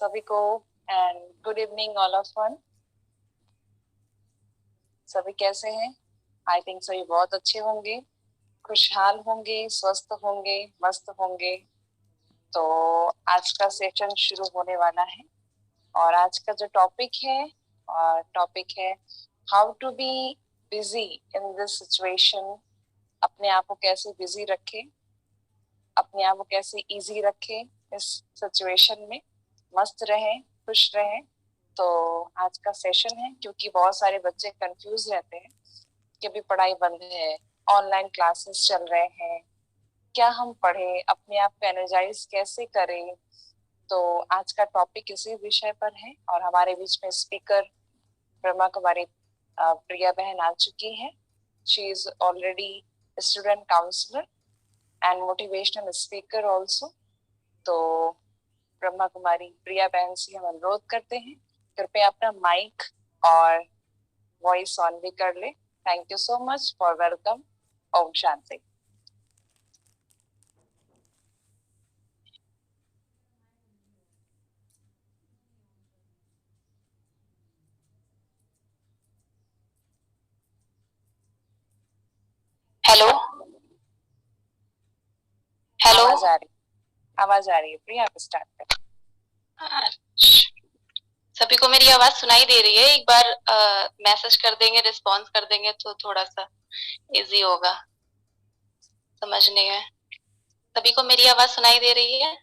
सभी को and good evening all of one. सभी कैसे हैं? आई थिंक सभी बहुत अच्छे होंगे, खुशहाल होंगे, स्वस्थ होंगे, मस्त होंगे। तो आज का सेशन शुरू होने वाला है और आज का जो टॉपिक है how to be busy in this situation. अपने आप को कैसे बिजी रखें, अपने आप को कैसे इजी रखें इस सिचुएशन में, मस्त रहें, खुश रहें। तो आज का सेशन है, क्योंकि बहुत सारे बच्चे कंफ्यूज रहते हैं कि अभी पढ़ाई बंद है, ऑनलाइन क्लासेस चल रहे हैं, क्या हम पढ़ें, अपने आप को एनर्जाइज कैसे करें। तो आज का टॉपिक इसी विषय पर है और हमारे बीच में स्पीकर ब्रह्मा कुमारी प्रिया बहन आ चुकी है। She is already student counsellor and motivational speaker also. तो ब्रह्मा कुमारी प्रिया बहन से हम अनुरोध करते हैं, कृपया अपना माइक और वॉइस ऑन भी कर ले। Thank you so much for welcome. ओम शांति। हेलो हेलो, आवाज आ रही है प्रिया, आप स्टार्ट कर। सभी को मेरी आवाज सुनाई दे रही है? एक बार मैसेज कर देंगे, रिस्पॉन्स कर देंगे तो थोड़ा सा इजी होगा समझने में। सभी को मेरी आवाज सुनाई दे रही है?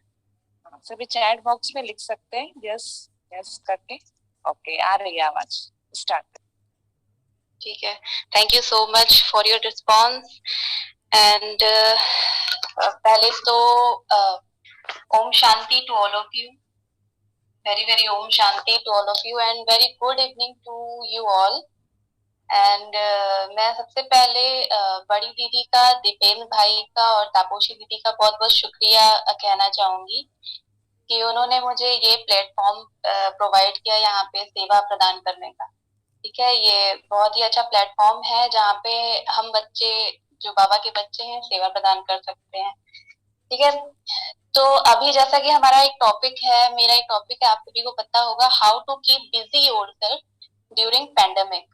सभी चैट बॉक्स में लिख सकते हैं यस यस करके। ओके, आ रही है आवाज, स्टार्ट। ठीक है, thank you so much for your response. And पहले तो Om Shanti to all of you, very Om Shanti to all of you and very good evening to you all. And मैं सबसे पहले बड़ी दीदी का, दीपेंद्र भाई का और तापोशी दीदी का बहुत बहुत शुक्रिया कहना चाहूंगी कि उन्होंने मुझे ये प्लेटफॉर्म प्रोवाइड किया यहाँ पे सेवा प्रदान करने का। ठीक है, ये बहुत ही अच्छा प्लेटफॉर्म है जहाँ पे हम बच्चे, जो बाबा के बच्चे हैं, सेवा प्रदान कर सकते हैं। ठीक है, तो अभी जैसा कि हमारा एक टॉपिक है, मेरा एक टॉपिक है, आप सभी को पता होगा, how to keep busy yourself during pandemic.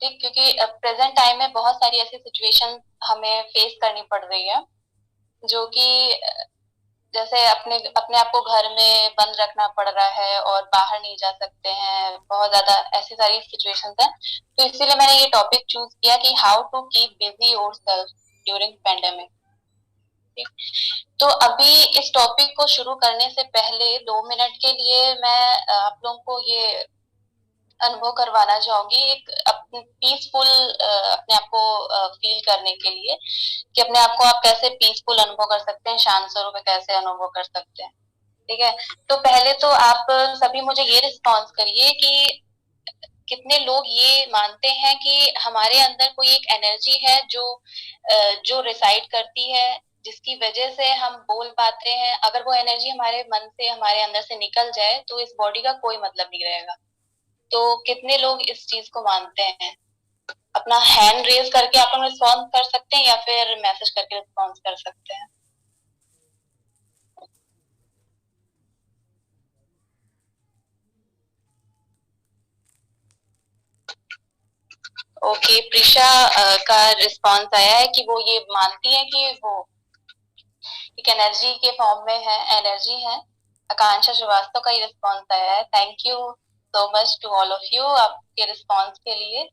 ठीक, क्योंकि प्रेजेंट टाइम में बहुत सारी ऐसी सिचुएशन हमें फेस करनी पड़ रही है जो कि जैसे अपने अपने आप को घर में बंद रखना पड़ रहा है और बाहर नहीं जा सकते हैं, बहुत ज्यादा ऐसी सारी सिचुएशंस हैं। तो इसीलिए मैंने ये टॉपिक चूज किया कि how to keep busy yourself during pandemic. तो अभी इस टॉपिक को शुरू करने से पहले 2 मिनट के लिए मैं आप लोगों को ये अनुभव करवाना चाहूंगी, एक पीसफुल अपने आप को फील करने के लिए कि अपने आप को आप कैसे पीसफुल अनुभव कर सकते हैं, शांत स्वरूप में कैसे अनुभव कर सकते हैं। ठीक है, तो पहले तो आप सभी मुझे ये रिस्पॉन्स करिए कि कितने लोग ये मानते हैं कि हमारे अंदर कोई एक एनर्जी है जो रिसाइड करती है, जिसकी वजह से हम बोल पाते हैं। अगर वो एनर्जी हमारे मन से, हमारे अंदर से निकल जाए तो इस बॉडी का कोई मतलब नहीं रहेगा। तो कितने लोग इस चीज को मानते हैं? अपना हैंड रेज करके आप लोग रिस्पॉन्स कर सकते हैं या फिर मैसेज करके रिस्पॉन्स कर सकते हैं। ओके, प्रिशा का रिस्पॉन्स आया है कि वो ये मानती है कि वो एक एनर्जी के फॉर्म में है, एनर्जी है। आकांक्षा श्रीवास्तव का ये रिस्पॉन्स आया है। Thank you so much to all of you आपके रिस्पॉन्स के लिए।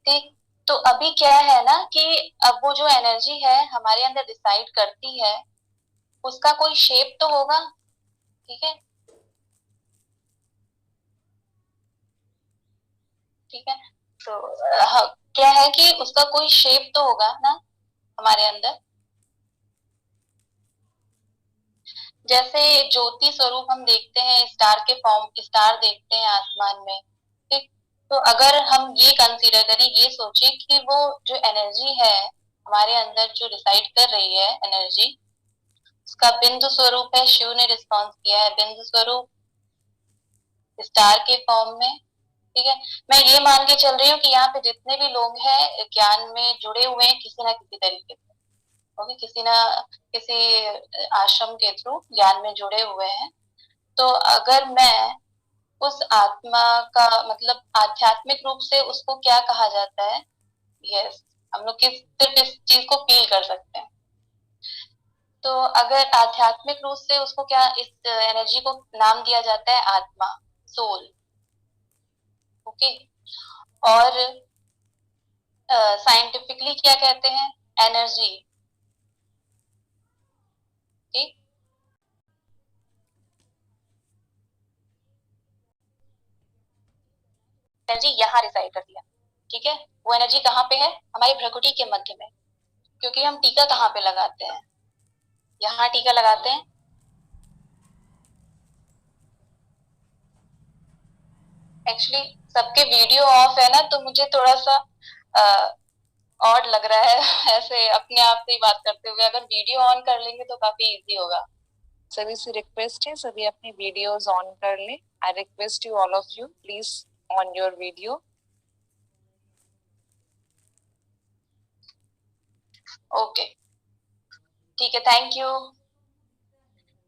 ठीक, तो अभी क्या है ना कि अब वो जो एनर्जी है हमारे अंदर डिसाइड करती है, उसका कोई शेप तो होगा। ठीक है, ठीक है, तो क्या है कि उसका कोई शेप तो होगा ना हमारे अंदर। जैसे ज्योति स्वरूप हम देखते हैं, स्टार के फॉर्म, स्टार देखते हैं आसमान में। ठीक, तो अगर हम ये कंसीडर करें, ये सोचें कि वो जो एनर्जी है हमारे अंदर जो डिसाइड कर रही है एनर्जी, उसका बिंदु स्वरूप है। शिव ने रिस्पॉन्स किया है, बिंदु स्वरूप स्टार के फॉर्म में। ठीक है, मैं ये मान के चल रही हूँ कि यहाँ पे जितने भी लोग हैं ज्ञान में जुड़े हुए हैं किसी ना किसी तरीके से, ओके, किसी ना किसी आश्रम के थ्रू ज्ञान में जुड़े हुए हैं। तो अगर मैं उस आत्मा का मतलब आध्यात्मिक रूप से उसको क्या कहा जाता है, यस, हम लोग किस सिर्फ इस चीज को फील कर सकते हैं। तो अगर आध्यात्मिक रूप से उसको क्या, इस एनर्जी को नाम दिया जाता है आत्मा, सोल। ओके। और साइंटिफिकली क्या कहते हैं, एनर्जी। ठीक। एनर्जी यहाँ रिसाइड करती है। ठीक है। वो एनर्जी कहाँ पे है, हमारी भ्रुकुटी के मध्य में। क्योंकि हम टीका कहाँ पे लगाते हैं, यहाँ टीका लगाते हैं। एक्चुअली सबके वीडियो ऑफ है ना, तो मुझे थोड़ा सा ऑड लग रहा है ऐसे अपने आप से ही बात करते हुए। अगर वीडियो ऑन कर लेंगे तो काफी इजी होगा। सभी से रिक्वेस्ट है, सभी अपनी वीडियोस ऑन कर लें। I request you all of you, please on your video. Okay, ठीक है, थैंक यू।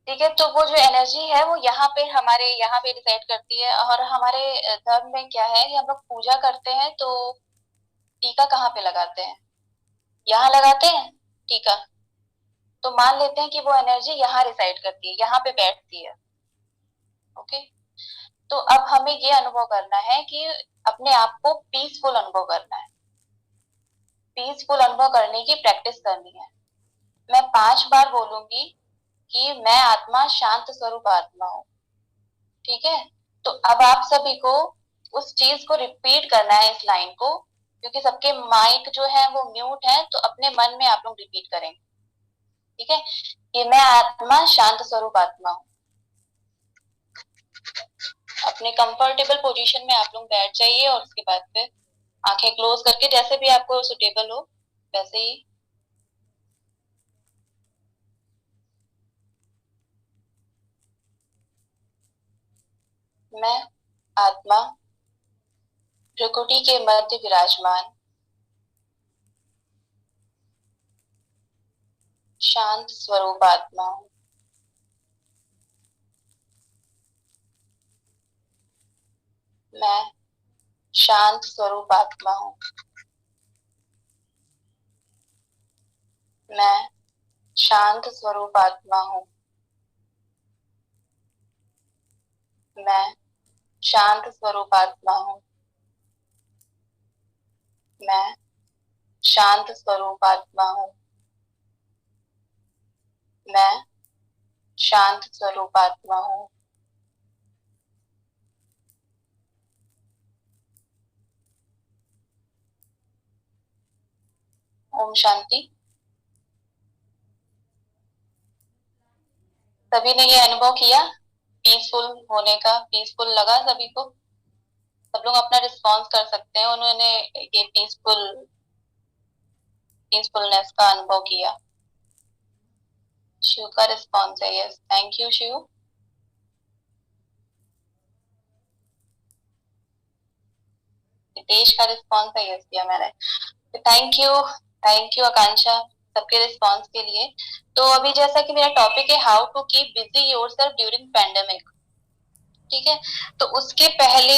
ठीक है, तो वो जो एनर्जी है वो यहाँ पे हमारे यहाँ पे डिसाइड करती है। और हमारे धर्म में क्या है कि हम लोग पूजा करते हैं तो टीका कहाँ पे लगाते हैं, यहाँ लगाते हैं टीका। तो मान लेते हैं कि वो एनर्जी यहाँ रिसाइड करती है, यहाँ पे बैठती है। ओके। तो अब हमें ये अनुभव करना है कि अपने आप को पीसफुल अनुभव करना है। पीसफुल अनुभव करने की प्रैक्टिस करनी है। मैं 5 बार बोलूंगी कि मैं आत्मा, शांत स्वरूप आत्मा हूँ। ठीक है। तो अब आप सभी को उस चीज को रिपीट करना है, इस लाइन को। क्योंकि सबके माइक जो है वो म्यूट है, तो अपने मन में आप लोग रिपीट करेंगे। ठीक है। कि मैं आत्मा, शांत स्वरूप आत्मा हूँ। अपने कंफर्टेबल पोजीशन में आप लोग बैठ जाइए और उसके बाद फिर आंखें क्लोज करके, जैसे भी आपको सुटेबल हो वैसे ही। मैं आत्मा, भ्रुकुटी के मध्य विराजमान, शांत स्वरूप आत्मा हूँ। मैं शांत स्वरूप आत्मा हूँ। मैं शांत स्वरूप आत्मा हूँ। मैं शांत स्वरूप आत्मा हूँ। मैं शांत स्वरूप आत्मा हूँ। मैं शांत स्वरूप आत्मा हूँ। ओम शांति। सभी ने ये अनुभव किया पीसफुल होने का, पीसफुल लगा सभी को? सब लोग अपना रिस्पॉन्स कर सकते हैं, उन्होंने ये पीसफुलनेस का अनुभव किया। शिव का रिस्पॉन्स है, yes, thank you Shiv. Ritesh का रिस्पॉन्स है, यस किया मैंने। थैंक यू आकांक्षा, सबके रिस्पॉन्स के लिए। तो अभी जैसा कि मेरा टॉपिक है how to keep busy yourself during pandemic. ठीक है। तो उसके पहले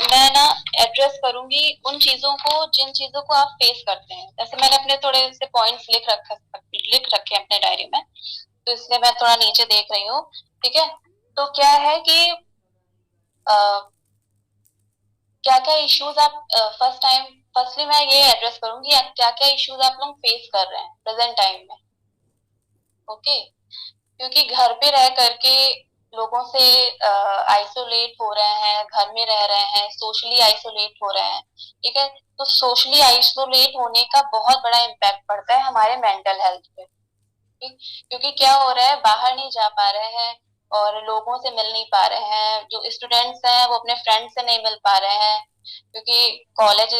मैं ना एड्रेस करूंगी उन चीजों को जिन चीजों को आप फेस करते हैं। जैसे मैंने अपने थोड़े से पॉइंट्स लिख रखे हैं अपने डायरी में, तो इसलिए मैं थोड़ा नीचे देख रही हूँ। ठीक है। तो क्या है कि क्या क्या इश्यूज आप फर्स्टली मैं ये एड्रेस करूंगी क्या क्या इश्यूज आप लोग फेस कर रहे हैं प्रेजेंट टाइम में। ओके। क्योंकि घर पे रह करके लोगों से आइसोलेट हो रहे हैं, घर में रह रहे हैं, सोशली आइसोलेट हो रहे हैं। ठीक है। तो सोशली आइसोलेट होने का बहुत बड़ा इम्पैक्ट पड़ता है हमारे मेंटल हेल्थ पे। ठीक। क्योंकि क्या हो रहा है, बाहर नहीं जा पा रहे हैं और लोगों से मिल नहीं पा रहे हैं। जो स्टूडेंट्स हैं वो अपने फ्रेंड से नहीं मिल पा रहे हैं, क्योंकि कॉलेज,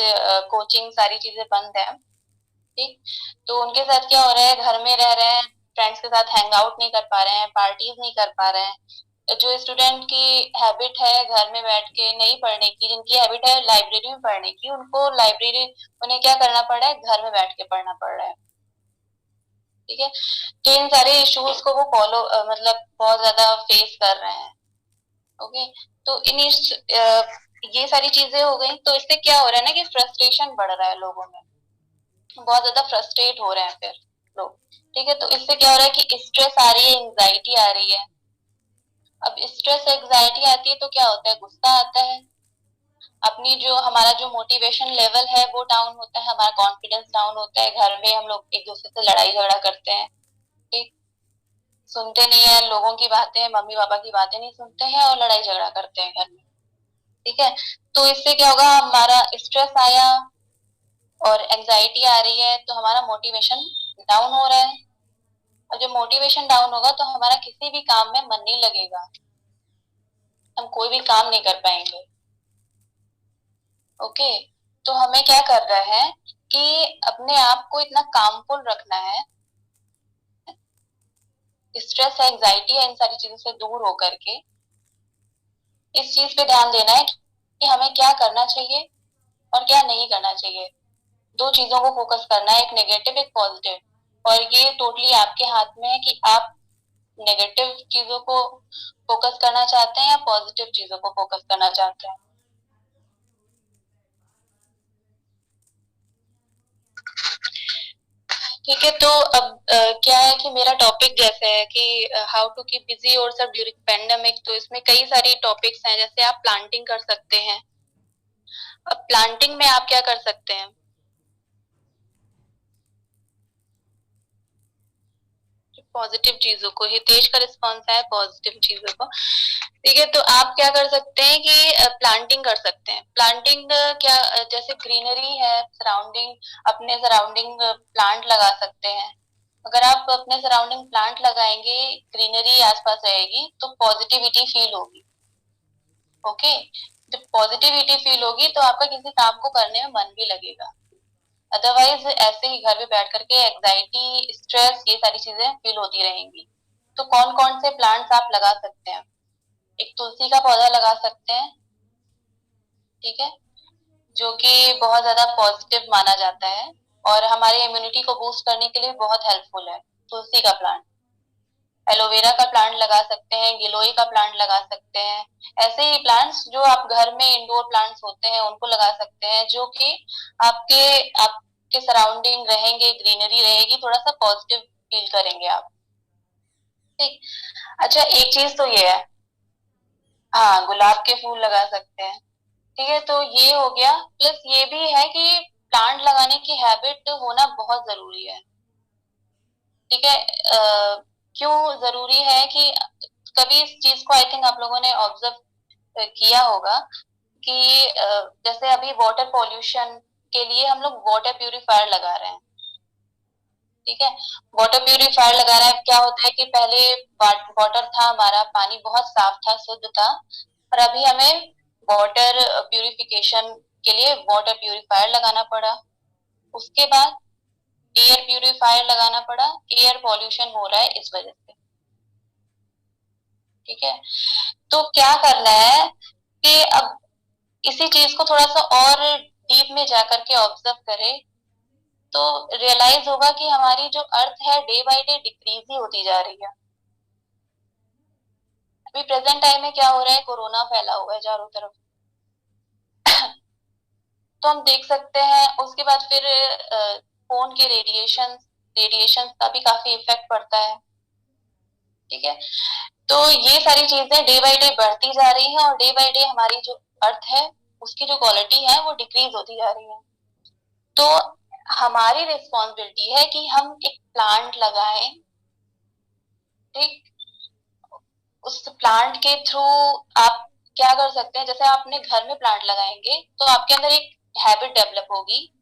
कोचिंग, सारी चीजें बंद है। ठीक। तो उनके साथ क्या हो रहा है, घर में रह रहे हैं, फ्रेंड्स के साथ हैंग आउट नहीं कर पा रहे हैं, पार्टीज नहीं कर पा रहे हैं। जो स्टूडेंट की हैबिट है घर में बैठ के नहीं पढ़ने की, जिनकी हैबिट है लाइब्रेरी में पढ़ने की, उन्हें क्या करना पड़ रहा है, घर में बैठ के पढ़ना पड़ रहा है। ठीक है। तो इन सारे इश्यूज को वो फॉलो मतलब बहुत ज्यादा फेस कर रहे हैं। ओके, तो ये सारी चीजें हो गई, तो इससे क्या हो रहा है ना कि फ्रस्ट्रेशन बढ़ रहा है लोगों में, बहुत ज्यादा फ्रस्ट्रेट हो रहे हैं फिर लोग। ठीक है, तो इससे क्या हो रहा है कि स्ट्रेस आ रही है, एंजाइटी आ रही है। अब स्ट्रेस एंजाइटी आती है तो क्या होता है, गुस्सा आता है, अपनी जो हमारा जो मोटिवेशन लेवल है वो डाउन होता है, हमारा कॉन्फिडेंस डाउन होता है, घर में हम लोग एक दूसरे से लड़ाई झगड़ा करते हैं। ठीक, सुनते नहीं है लोगों की बातें, मम्मी पापा की बातें नहीं सुनते हैं और लड़ाई झगड़ा करते हैं घर में। ठीक है, तो इससे क्या होगा, हमारा स्ट्रेस आया और एंजाइटी आ रही है तो हमारा मोटिवेशन डाउन हो रहा है। और जब मोटिवेशन डाउन होगा तो हमारा किसी भी काम में मन नहीं लगेगा, हम कोई भी काम नहीं कर पाएंगे। ओके, तो हमें क्या कर रहा है कि अपने आप को इतना कामफुल रखना है, स्ट्रेस है, एंजाइटी है, इन सारी चीजों से दूर होकर के इस चीज पे ध्यान देना है कि हमें क्या करना चाहिए और क्या नहीं करना चाहिए। दो चीजों को फोकस करना है, एक नेगेटिव एक पॉजिटिव, और ये टोटली आपके हाथ में है कि आप नेगेटिव चीजों को फोकस करना चाहते हैं या पॉजिटिव चीजों को फोकस करना चाहते हैं। ठीक है, तो अब क्या है कि मेरा टॉपिक जैसे है कि how to keep busy yourself during pandemic, तो इसमें कई सारी टॉपिक्स हैं, जैसे आप प्लांटिंग कर सकते हैं। अब प्लांटिंग में आप क्या कर सकते हैं, पॉजिटिव चीजों को, हितेश का रिस्पॉन्स है पॉजिटिव चीजों को। ठीक है, तो आप क्या कर सकते हैं कि प्लांटिंग कर सकते हैं। प्लांटिंग क्या, जैसे ग्रीनरी है सराउंडिंग, अपने सराउंडिंग प्लांट लगा सकते हैं। अगर आप अपने सराउंडिंग प्लांट लगाएंगे, ग्रीनरी आसपास रहेगी तो पॉजिटिविटी फील होगी। ओके, जब पॉजिटिविटी फील होगी तो आपका किसी काम को करने में मन भी लगेगा। अदरवाइज ऐसे ही घर में बैठ करके एग्जाइटी, स्ट्रेस, ये सारी चीजें फील होती रहेंगी। तो कौन कौन से प्लांट्स आप लगा सकते हैं, एक तुलसी का पौधा लगा सकते हैं। ठीक है, जो कि बहुत ज्यादा पॉजिटिव माना जाता है और हमारे इम्यूनिटी को बूस्ट करने के लिए बहुत हेल्पफुल है तुलसी का प्लांट। एलोवेरा का प्लांट लगा सकते हैं, गिलोय का प्लांट लगा सकते हैं। ऐसे ही प्लांट्स जो आप घर में इंडोर प्लांट्स होते हैं उनको लगा सकते हैं, जो कि आपके आपके सराउंडिंग रहेंगे, ग्रीनरी रहेगी, थोड़ा सा पॉजिटिव फील करेंगे आप। ठीक, अच्छा एक चीज तो ये है, हाँ गुलाब के फूल लगा सकते हैं। ठीक है, तो ये हो गया, प्लस ये भी है कि प्लांट लगाने की हैबिट होना बहुत जरूरी है। ठीक है, क्यों जरूरी है कि कभी इस चीज को आई थिंक आप लोगों ने ऑब्जर्व किया होगा कि जैसे अभी वाटर पॉल्यूशन के लिए हम लोग वाटर प्यूरिफायर लगा रहे हैं। ठीक है, वाटर प्यूरिफायर लगा रहे हैं, क्या होता है कि पहले वाटर था, हमारा पानी बहुत साफ था, शुद्ध था, पर अभी हमें वाटर प्यूरिफिकेशन के लिए वाटर प्यूरिफायर लगाना पड़ा। उसके बाद एयर प्यूरिफायर लगाना पड़ा, एयर पॉल्यूशन हो रहा है इस वजह से। ठीक है, तो क्या करना है कि अब इसी चीज को थोड़ा सा और डीप में जाकर के ऑब्जर्व करें तो रियलाइज होगा कि हमारी जो अर्थ है डे बाय डे डिक्रीज ही होती जा रही है। अभी प्रेजेंट टाइम में क्या हो रहा है, कोरोना फैला हुआ है चारों तरफ। तो हम देख सकते हैं, उसके बाद फिर फोन के रेडिएशन का भी काफी इफेक्ट पड़ता है। ठीक है, तो ये सारी चीजें डे बाय डे बढ़ती जा रही हैं और डे बाय डे हमारी जो अर्थ है उसकी जो क्वालिटी है वो डिक्रीज होती जा रही है। तो हमारी रिस्पॉन्सिबिलिटी है कि हम एक प्लांट लगाएं। ठीक, उस प्लांट के थ्रू आप क्या कर सकते हैं, जैसे आप अपने घर में प्लांट लगाएंगे तो आपके अंदर एक हैबिट डेवलप होगी।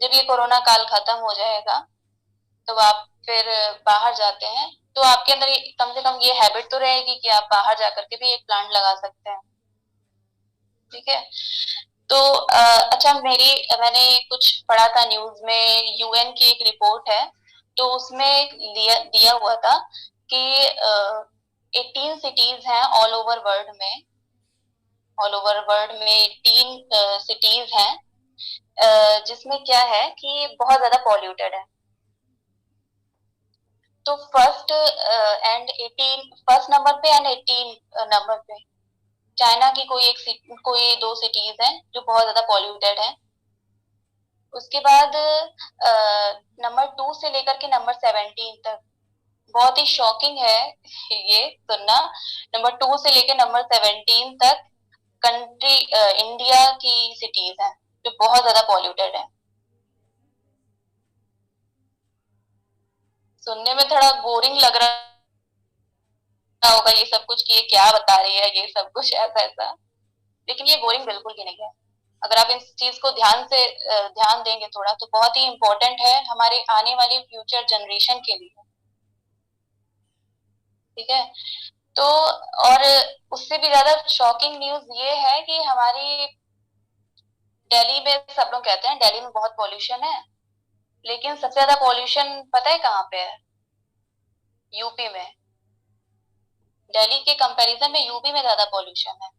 जब ये कोरोना काल खत्म हो जाएगा तो आप फिर बाहर जाते हैं तो आपके अंदर कम से कम ये हैबिट तो रहेगी कि आप बाहर जाकर के भी एक प्लांट लगा सकते हैं। ठीक है, तो अच्छा मैंने कुछ पढ़ा था न्यूज में, यूएन की एक रिपोर्ट है, तो उसमें दिया हुआ था कि 18 सिटीज हैं ऑल ओवर वर्ल्ड में 18 सिटीज हैं, जिसमें क्या है कि बहुत ज्यादा पॉल्यूटेड है। तो फर्स्ट नंबर पे एंड 18 नंबर पे चाइना की कोई 2 सिटीज हैं जो बहुत ज्यादा पॉल्यूटेड हैं। उसके बाद नंबर 2 से लेकर के नंबर 17 तक बहुत ही शॉकिंग है ये सुनना। नंबर 2 से लेकर नंबर 17 तक कंट्री इंडिया की सिटीज हैं जो बहुत ज्यादा पॉल्यूटेड है। सुनने में थोड़ा बोरिंग लग रहा होगा ये सब कुछ कि ये क्या बता रही है, ये सब कुछ ऐसा ऐसा, लेकिन ये बोरिंग बिल्कुल भी नहीं है। अगर आप इस चीज को ध्यान देंगे थोड़ा, तो बहुत ही इम्पोर्टेंट है हमारे आने वाली फ्यूचर जनरेशन के लिए। ठीक है, तो और उससे भी ज्यादा शॉकिंग न्यूज ये है कि हमारी दिल्ली में, सब लोग कहते हैं दिल्ली में बहुत पॉल्यूशन है, लेकिन सबसे ज्यादा पॉल्यूशन पता है कहाँ पे है? यूपी में। दिल्ली के कंपैरिजन में यूपी में ज्यादा पॉल्यूशन है।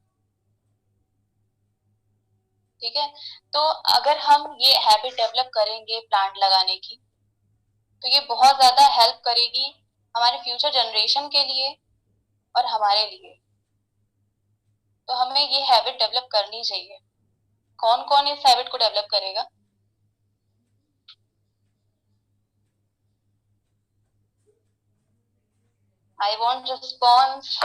ठीक है, तो अगर हम ये हैबिट डेवलप करेंगे प्लांट लगाने की, तो ये बहुत ज्यादा हेल्प करेगी हमारे फ्यूचर जनरेशन के लिए और हमारे लिए। तो हमें ये हैबिट डेवलप करनी चाहिए। कौन कौन इस हैबिट को डेवलप करेगा? I want response.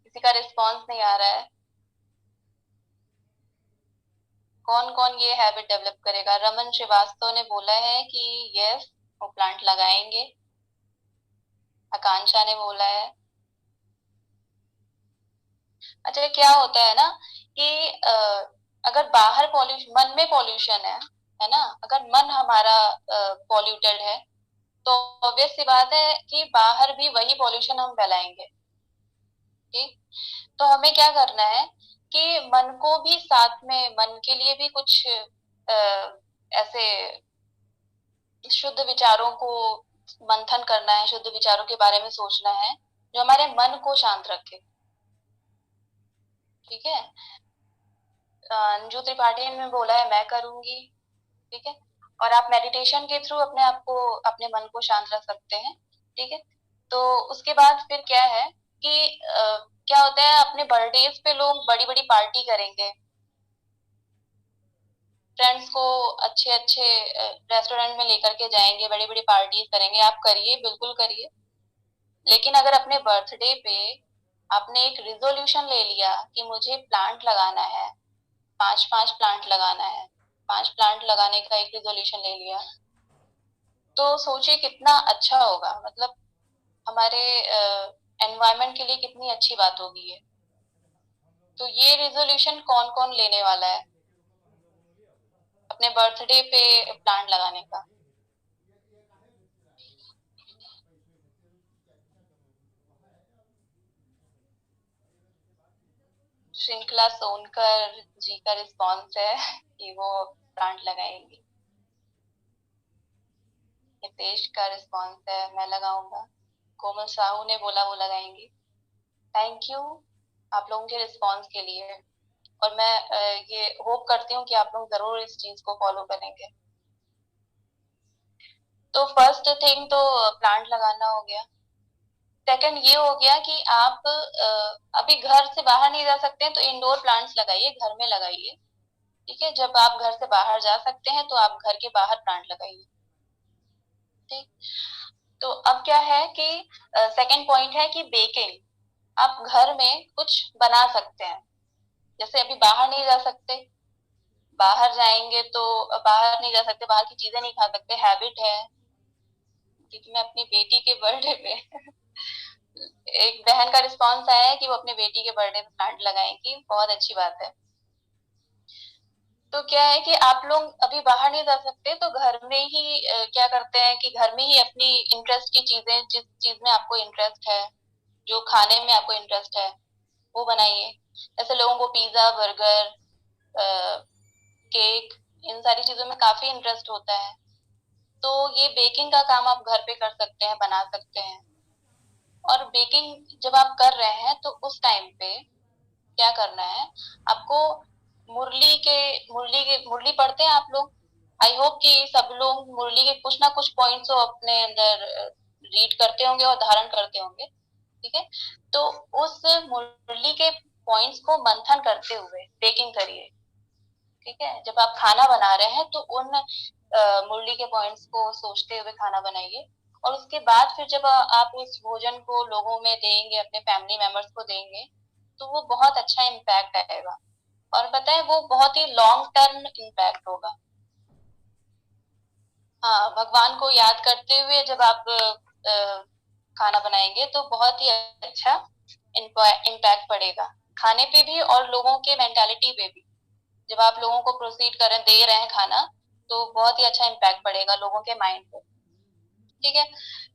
किसी का रिस्पॉन्स नहीं आ रहा है। कौन कौन ये हैबिट डेवलप करेगा? रमन श्रीवास्तव ने बोला है कि यस, वो प्लांट लगाएंगे। आकांक्षा ने बोला है। अच्छा, क्या होता है ना कि अगर बाहर पॉल्यूशन, मन में पॉल्यूशन है ना, अगर मन हमारा पॉल्यूटेड है, तो ऑब्वियस सी बात है कि बाहर भी वही पॉल्यूशन हम फैलाएंगे। ठीक, तो हमें क्या करना है कि मन को भी साथ में, मन के लिए भी कुछ ऐसे शुद्ध विचारों को मंथन करना है, शुद्ध विचारों के बारे में सोचना है जो हमारे मन को शांत रखे। ठीक है, अंजू त्रिपाठी ने बोला है मैं करूंगी। ठीक है, और आप मेडिटेशन के थ्रू अपने आप को, अपने मन को शांत रख सकते हैं। ठीक है, तो उसके बाद फिर क्या है कि क्या होता है, अपने बर्थडेज पे लोग बड़ी बड़ी पार्टी करेंगे, फ्रेंड्स को अच्छे अच्छे रेस्टोरेंट में लेकर के जाएंगे, बड़ी बड़ी पार्टीज करेंगे। आप करिए, बिल्कुल करिए, लेकिन अगर अपने बर्थडे पे आपने एक रिजोल्यूशन ले लिया कि मुझे प्लांट लगाना है, 5-5 प्लांट लगाना है, 5 प्लांट लगाने का एक रिजोल्यूशन ले लिया, तो सोचिए कितना अच्छा होगा। मतलब हमारे एनवायरनमेंट के लिए कितनी अच्छी बात होगी ये। तो ये रिजोल्यूशन कौन कौन लेने वाला है अपने बर्थडे पे प्लांट लगाने का? श्रृंखला सोनकर जी का रिस्पॉन्स है कि वो प्लांट लगाएंगी। हितेश का रिस्पॉन्स है मैं लगाऊंगा। कोमल साहू ने बोला वो लगाएंगी। थैंक यू आप लोगों के रिस्पॉन्स के लिए, और मैं ये होप करती हूँ कि आप लोग जरूर इस चीज को फॉलो करेंगे। तो फर्स्ट थिंग तो प्लांट लगाना हो गया। सेकंड ये हो गया कि आप अभी घर से बाहर नहीं जा सकते हैं तो इंडोर प्लांट्स लगाइए, घर में लगाइए। ठीक है, जब आप घर से बाहर जा सकते हैं तो आप घर के बाहर प्लांट लगाइए। ठीक, तो अब क्या है कि सेकंड पॉइंट है कि बेकिंग। आप घर में कुछ बना सकते हैं। जैसे अभी बाहर नहीं जा सकते, बाहर जाएंगे तो बाहर नहीं जा सकते, बाहर की चीजें नहीं खा सकते, हैबिट है। क्योंकि मैं अपनी बेटी के बर्थडे पे एक बहन का रिस्पांस आया है कि वो अपने बेटी के बर्थडे पे प्लांट लगाएंगी, बहुत अच्छी बात है। तो क्या है कि आप लोग अभी बाहर नहीं जा सकते तो घर में ही क्या करते हैं कि घर में ही अपनी इंटरेस्ट की चीजें, जिस चीज में आपको इंटरेस्ट है, जो खाने में आपको इंटरेस्ट है, वो बनाइए। जैसे लोगों को पिज्जा, बर्गर, केक, इन सारी चीजों में काफी इंटरेस्ट होता है, तो ये बेकिंग का काम आप घर पे कर सकते हैं, बना सकते हैं। और बेकिंग जब आप कर रहे हैं तो उस टाइम पे क्या करना है आपको, मुरली पढ़ते हैं आप लोग? आई होप कि सब लोग मुरली के कुछ ना कुछ पॉइंट्स को अपने अंदर रीड करते होंगे और धारण करते होंगे, ठीक है। तो उस मुरली के पॉइंट्स को मंथन करते हुए बेकिंग करिए, ठीक है। जब आप खाना बना रहे हैं तो उन मुरली के पॉइंट्स को सोचते हुए खाना बनाइए, और उसके बाद फिर जब आप उस भोजन को लोगों में देंगे, अपने फैमिली मेंबर्स को देंगे, तो वो बहुत अच्छा इम्पैक्ट आएगा, और बताएं वो बहुत ही लॉन्ग टर्म इम्पैक्ट होगा। हाँ, भगवान को याद करते हुए जब आप खाना बनाएंगे तो बहुत ही अच्छा इम्पैक्ट पड़ेगा खाने पे भी और लोगों के मेंटालिटी पे भी। जब आप लोगों को प्रोसीड कर दे रहे हैं खाना, तो बहुत ही अच्छा इम्पैक्ट पड़ेगा लोगों के माइंड पे, ठीक है।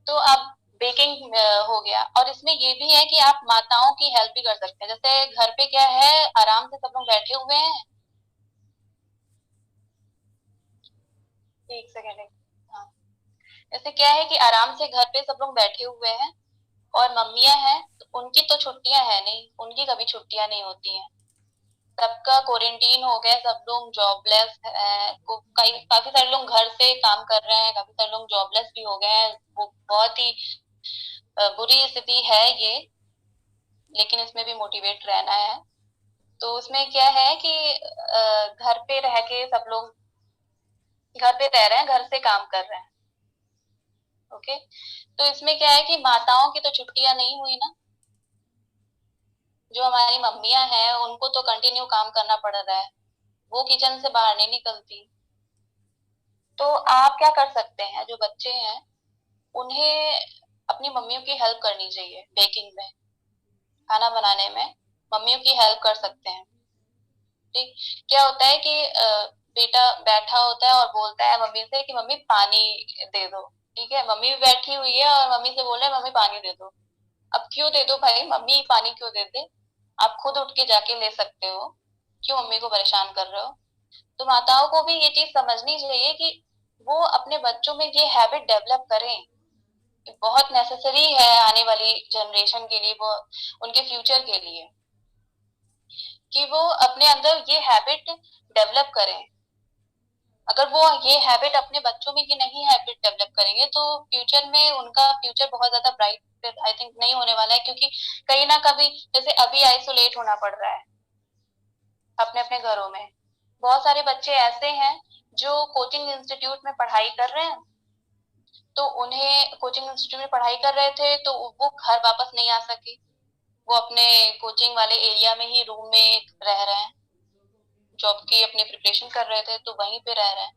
तो आप बेकिंग हो गया, और इसमें ये भी है कि आप माताओं की हेल्प भी कर सकते हैं। जैसे घर पे क्या है, आराम से सब लोग बैठे हुए हैं। एक सेकेंड, हाँ। जैसे क्या है कि आराम से घर पे सब लोग बैठे हुए हैं, और मम्मियां हैं तो उनकी तो छुट्टियां है नहीं, उनकी कभी छुट्टियां नहीं होती हैं। सबका क्वारंटीन हो गया, सब लोग जॉबलेस है, काफी सारे लोग घर से काम कर रहे हैं, काफी सारे लोग जॉबलेस भी हो गए हैं। वो बहुत ही बुरी स्थिति है ये, लेकिन इसमें भी मोटिवेट रहना है। तो उसमें क्या है कि घर पे रह के सब लोग घर पे रह रहे हैं, घर से काम कर रहे हैं, ओके। तो इसमें क्या है कि माताओं की तो छुट्टियां नहीं हुई ना। जो हमारी मम्मियां हैं उनको तो कंटिन्यू काम करना पड़ रहा है, वो किचन से बाहर नहीं निकलती। तो आप क्या कर सकते हैं, जो बच्चे हैं उन्हें अपनी मम्मियों की हेल्प करनी चाहिए, बेकिंग में, खाना बनाने में मम्मियों की हेल्प कर सकते हैं, ठीक। क्या होता है कि बेटा बैठा होता है और बोलता है मम्मी से कि मम्मी पानी दे दो, ठीक है। मम्मी भी बैठी हुई है और मम्मी से बोल रहे हैं मम्मी पानी दे दो। अब क्यों दे दो भाई, मम्मी पानी क्यों दे दे, आप खुद उठ के जाके ले सकते हो, क्यों मम्मी को परेशान कर रहे हो। तो माताओं को भी ये चीज समझनी चाहिए कि वो अपने बच्चों में ये हैबिट डेवलप करें, बहुत नेसेसरी है आने वाली जनरेशन के लिए, वो उनके फ्यूचर के लिए, कि वो अपने अंदर ये हैबिट डेवलप करें। अगर वो ये हैबिट अपने बच्चों में ये नहीं हैबिट डेवलप करेंगे, तो फ्यूचर में उनका फ्यूचर बहुत ज्यादा ब्राइट आई थिंक नहीं होने वाला है, क्योंकि कहीं ना कभी, जैसे अभी आइसोलेट होना पड़ रहा है अपने अपने घरों में। बहुत सारे बच्चे ऐसे हैं जो कोचिंग इंस्टीट्यूट में पढ़ाई कर रहे हैं, तो उन्हें कोचिंग इंस्टीट्यूट में पढ़ाई कर रहे थे तो वो घर वापस नहीं आ सके, वो अपने कोचिंग वाले एरिया में ही रूम में रह रहे हैं, जॉब की अपनी प्रिपरेशन कर रहे थे तो वहीं पे रह रहे हैं,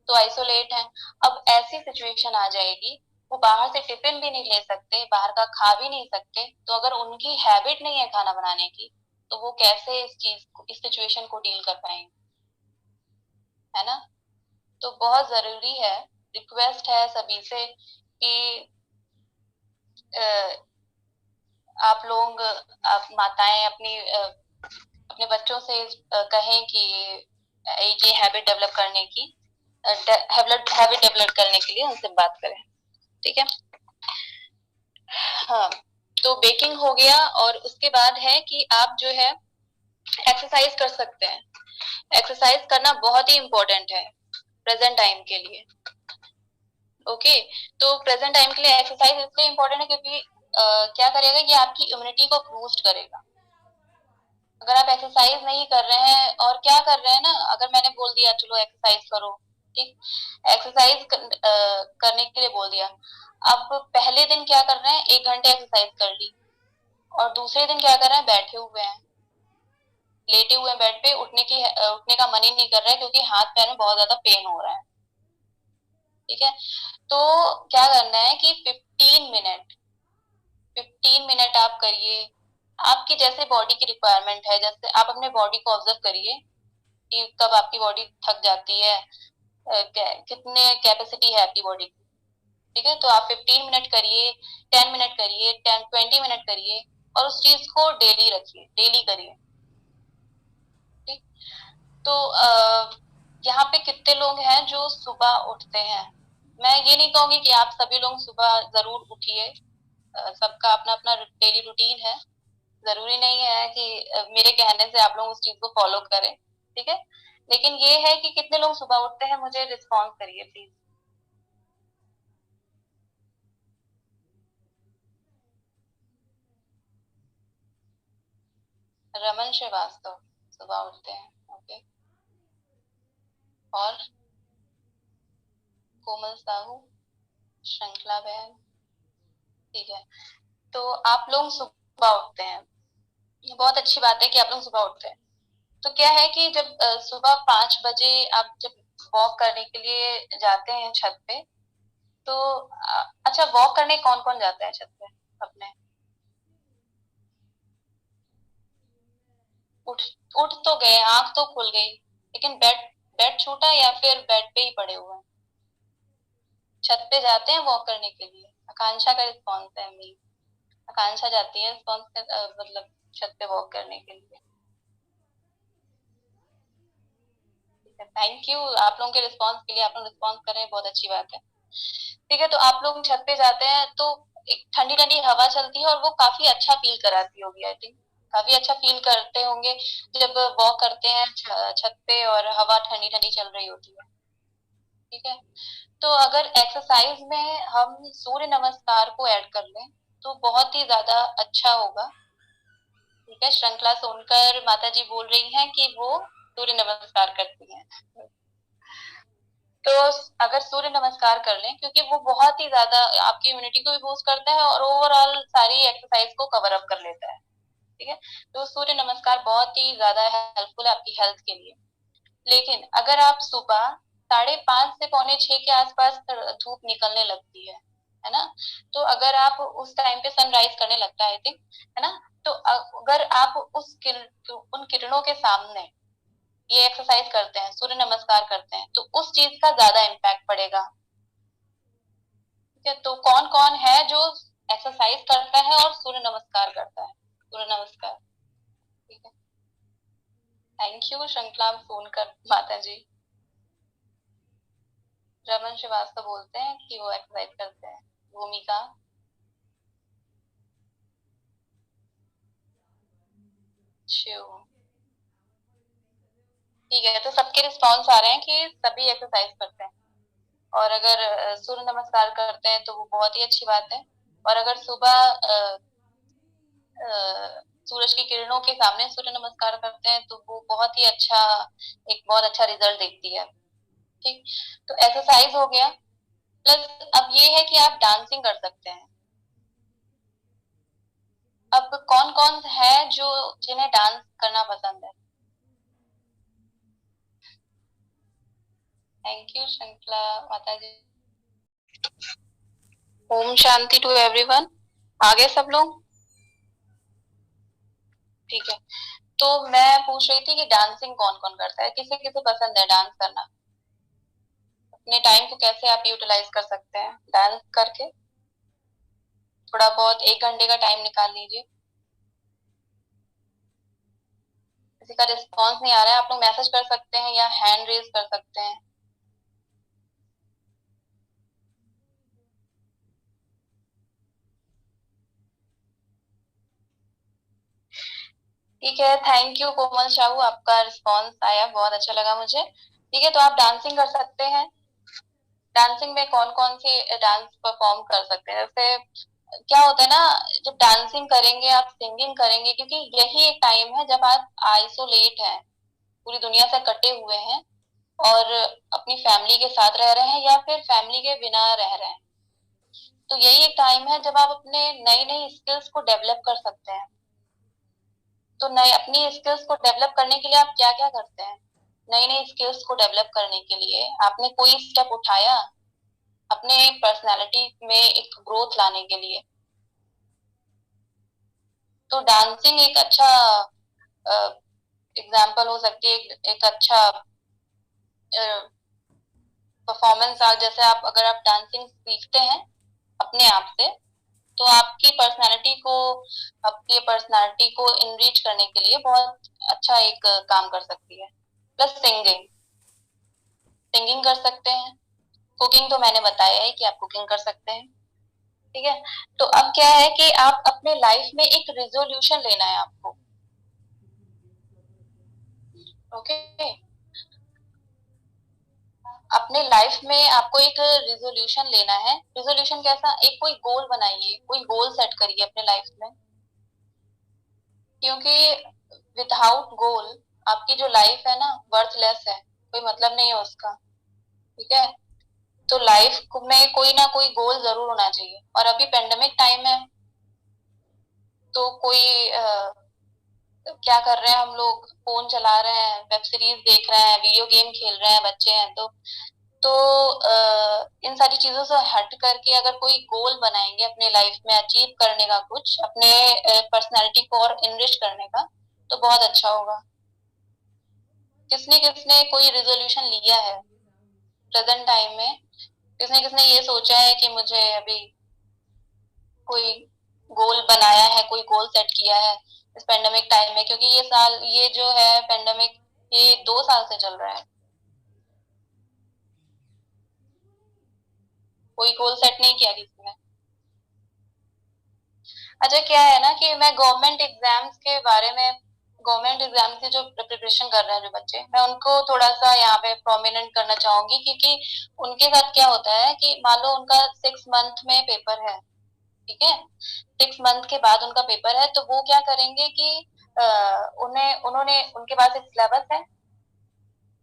तो आइसोलेट हैं। अब ऐसी सिचुएशन आ जाएगी, वो बाहर से टिफिन भी नहीं ले सकते, बाहर का खा भी नहीं सकते, तो अगर उनकी हैबिट नहीं है खाना बनाने की, तो वो कैसे इस सिचुएशन को डील कर पाएंगे, है ना। तो बहुत जरूरी है, रिक्वेस्ट है सभी से कि आप लोग, आप माताएं अपने बच्चों से कहें कि ये हैबिट डेवलप करने की, हैबिट डेवलप करने के लिए उनसे बात करें, ठीक है। हाँ, तो बेकिंग हो गया, और उसके बाद है कि आप जो है एक्सरसाइज कर सकते हैं। एक्सरसाइज करना बहुत ही इम्पोर्टेंट है प्रेजेंट टाइम के लिए, ओके। तो प्रेजेंट टाइम के लिए एक्सरसाइज इसलिए इम्पोर्टेंट है क्योंकि क्या करेगा, ये आपकी इम्यूनिटी को बूस्ट करेगा। अगर आप एक्सरसाइज नहीं कर रहे हैं, और क्या कर रहे हैं ना, अगर मैंने बोल दिया चलो एक्सरसाइज करो, ठीक, एक्सरसाइज करने के लिए बोल दिया, अब पहले दिन क्या कर रहे हैं, 1 घंटे एक्सरसाइज कर ली, और दूसरे दिन क्या कर रहे हैं, बैठे हुए हैं, लेटे हुए हैं बेड पे, उठने का मन ही नहीं कर रहा है क्योंकि हाथ पैर में बहुत ज्यादा पेन हो रहा है, ठीक है। तो क्या करना है कि 15 मिनट आप करिए, आपकी जैसे बॉडी की रिक्वायरमेंट है, जैसे आप अपने बॉडी को ऑब्जर्व करिए कि कब आपकी बॉडी थक जाती है, कितने कैपेसिटी है आपकी बॉडी की, ठीक है। तो आप 15 मिनट करिए, 10 मिनट करिए, 20 मिनट करिए, और उस चीज को डेली रखिए, डेली करिए, ठीक। तो यहाँ पे कितने लोग हैं जो सुबह उठते हैं, मैं ये नहीं कहूंगी कि आप सभी लोग सुबह जरूर उठिए, सबका अपना अपना डेली रूटीन है, जरूरी नहीं है कि मेरे कहने से आप लोग उस चीज को फॉलो करें, ठीक है। लेकिन ये है कि कितने लोग सुबह उठते हैं, मुझे रिस्पॉन्स करिए प्लीज। रमन श्रीवास्तव सुबह उठते हैं, ओके। और कोमल साहू, श्रृंखला बहन, ठीक है। तो आप लोग सुबह उठते हैं, ये बहुत अच्छी बात है कि आप लोग सुबह उठते हैं। तो क्या है कि जब सुबह 5 बजे आप जब वॉक करने के लिए जाते हैं छत पे, तो अच्छा, वॉक करने कौन कौन जाता है छत पे अपने? उठ उठ तो गए, आंख तो खुल गई, लेकिन बेड बेड छूटा या फिर बेड पे ही पड़े हुए हैं? छत पे जाते हैं वॉक करने के लिए? आकांक्षा का रिस्पॉन्स है मेरी। आकांक्षा जाती है रिस्पॉन्स मतलब छत पे वॉक करने के लिए। थैंक यू आप लोगों के रिस्पॉन्स के लिए, आप लोग रिस्पॉन्स कर रहे हैं, बहुत अच्छी बात है। ठीक है, तो आप लोग छत पे जाते हैं तो एक ठंडी ठंडी हवा चलती है और वो काफी अच्छा फील कराती होगी, आई थिंक काफी अच्छा फील करते होंगे जब वॉक करते हैं छत पे और हवा ठंडी ठंडी चल रही होती है। ठीक है, तो अगर एक्सरसाइज में हम सूर्य नमस्कार को ऐड कर लें तो बहुत ही ज्यादा अच्छा होगा। ठीक है, श्रृंखला सोनकर माता जी बोल रही हैं कि वो सूर्य नमस्कार करती हैं। तो अगर सूर्य नमस्कार कर लें, क्योंकि वो बहुत ही ज्यादा आपकी इम्यूनिटी को भी बूस्ट करता है और ओवरऑल सारी एक्सरसाइज को कवर अप कर लेता है। ठीक है, तो सूर्य नमस्कार बहुत ही ज्यादा हेल्पफुल है आपकी हेल्थ के लिए। लेकिन अगर आप सुबह 5:30 से 5:45 के आसपास धूप निकलने लगती है ना, तो अगर आप उस टाइम पे सनराइज करने लगता है आई थिंक, है ना, तो अगर आप उन किरणों के सामने ये एक्सरसाइज करते हैं, सूर्य नमस्कार करते हैं, तो उस चीज का ज्यादा इम्पैक्ट पड़ेगा। ठीक है, तो कौन कौन है जो एक्सरसाइज करता है और सूर्य नमस्कार करता है? सूर्य नमस्कार, ठीक है। थैंक यू श्रृंखला सोनकर माता जी। रमन श्रीवास्तव बोलते हैं कि वो एक्सरसाइज करते हैं। भूमिका, शिव, ठीक है, तो सबके रिस्पॉन्स आ रहे हैं कि सभी एक्सरसाइज करते हैं। और अगर सूर्य नमस्कार करते हैं तो वो बहुत ही अच्छी बात है। और अगर सुबह सूरज की किरणों के सामने सूर्य नमस्कार करते हैं तो वो बहुत ही अच्छा, एक बहुत अच्छा रिजल्ट देखती है। ठीक, तो एक्सरसाइज हो गया, प्लस अब ये है कि आप डांसिंग कर सकते हैं। अब कौन कौन है जो जिन्हें डांस करना पसंद है? थैंक यू श्रृंखला माता जी। ओम शांति टू एवरीवन। आगे सब लोग, ठीक है। तो मैं पूछ रही थी कि डांसिंग कौन कौन करता है, किसे किसे पसंद है डांस करना? अपने टाइम को कैसे आप यूटिलाइज कर सकते हैं डांस करके? थोड़ा बहुत 1 घंटे का टाइम निकाल लीजिए। किसी का रिस्पॉन्स नहीं आ रहा है, आप लोग मैसेज कर सकते हैं या हैंड रेज कर सकते हैं। ठीक है, थैंक यू कोमल शाहू, आपका रिस्पॉन्स आया, बहुत अच्छा लगा मुझे। ठीक है, तो आप डांसिंग कर सकते हैं। डांसिंग में कौन कौन सी डांस परफॉर्म कर सकते हैं? जैसे क्या होता है ना, जब डांसिंग करेंगे आप सिंगिंग करेंगे, क्योंकि यही एक टाइम है जब आप आइसोलेट हैं, पूरी दुनिया से कटे हुए हैं और अपनी फैमिली के साथ रह रहे हैं या फिर फैमिली के बिना रह रहे हैं। तो यही एक टाइम है जब आप अपने नई नई स्किल्स को डेवलप कर सकते हैं। तो नए अपनी स्किल्स को डेवलप करने के लिए आप क्या क्या करते हैं? नई नई स्किल्स को डेवलप करने के लिए आपने कोई स्टेप उठाया अपने पर्सनालिटी में एक ग्रोथ लाने के लिए? तो डांसिंग एक अच्छा एग्जाम्पल हो सकती है, एक अच्छा परफॉर्मेंस। जैसे आप अगर आप डांसिंग सीखते हैं अपने आप से, तो आपकी पर्सनालिटी को इनरीच करने के लिए बहुत अच्छा एक काम कर सकती है। प्लस सिंगिंग, सिंगिंग कर सकते हैं। कुकिंग तो मैंने बताया है कि आप कुकिंग कर सकते हैं। ठीक है, तो अब क्या है कि आप अपने लाइफ में एक रिजोल्यूशन लेना है आपको। ओके, अपने लाइफ में आपको एक रिजोल्यूशन लेना है। रिजोल्यूशन कैसा, एक कोई गोल बनाइए, कोई गोल सेट करिए अपने लाइफ में, क्योंकि विदाउट गोल आपकी जो लाइफ है ना वर्थलेस है, कोई मतलब नहीं है उसका। ठीक है, तो लाइफ में कोई ना कोई गोल जरूर होना चाहिए। और अभी पेंडेमिक टाइम है, तो कोई क्या कर रहे हैं हम लोग, फोन चला रहे हैं, वेब सीरीज देख रहे हैं, वीडियो गेम खेल रहे हैं, बच्चे हैं तो इन सारी चीजों से हट करके अगर कोई गोल बनाएंगे अपने लाइफ में अचीव करने का, कुछ अपने पर्सनालिटी को और इनरिच करने का, तो बहुत अच्छा होगा। किसने किसने कोई रिजोल्यूशन लिया है प्रेजेंट टाइम में? किसने किसने ये सोचा है कि मुझे अभी कोई गोल बनाया है, कोई गोल सेट किया है इस पेंडेमिक टाइम में? क्योंकि ये साल, ये जो है पेंडेमिक, ये 2 साल से चल रहा है, कोई गोल सेट नहीं किया किसी ने। अच्छा, क्या है ना कि मैं गवर्नमेंट एग्जाम्स के बारे में, गवर्नमेंट एग्जाम की जो प्रिपरेशन कर रहे हैं जो बच्चे, मैं उनको थोड़ा सा यहाँ पे प्रोमिनेंट करना चाहूंगी, क्योंकि उनके साथ क्या होता है कि मान लो उनका 6 मंथ में पेपर है, ठीक है, 6 मंथ के बाद उनका पेपर है, तो वो क्या करेंगे कि उन्हें उन्होंने उनके पास एक सिलेबस है,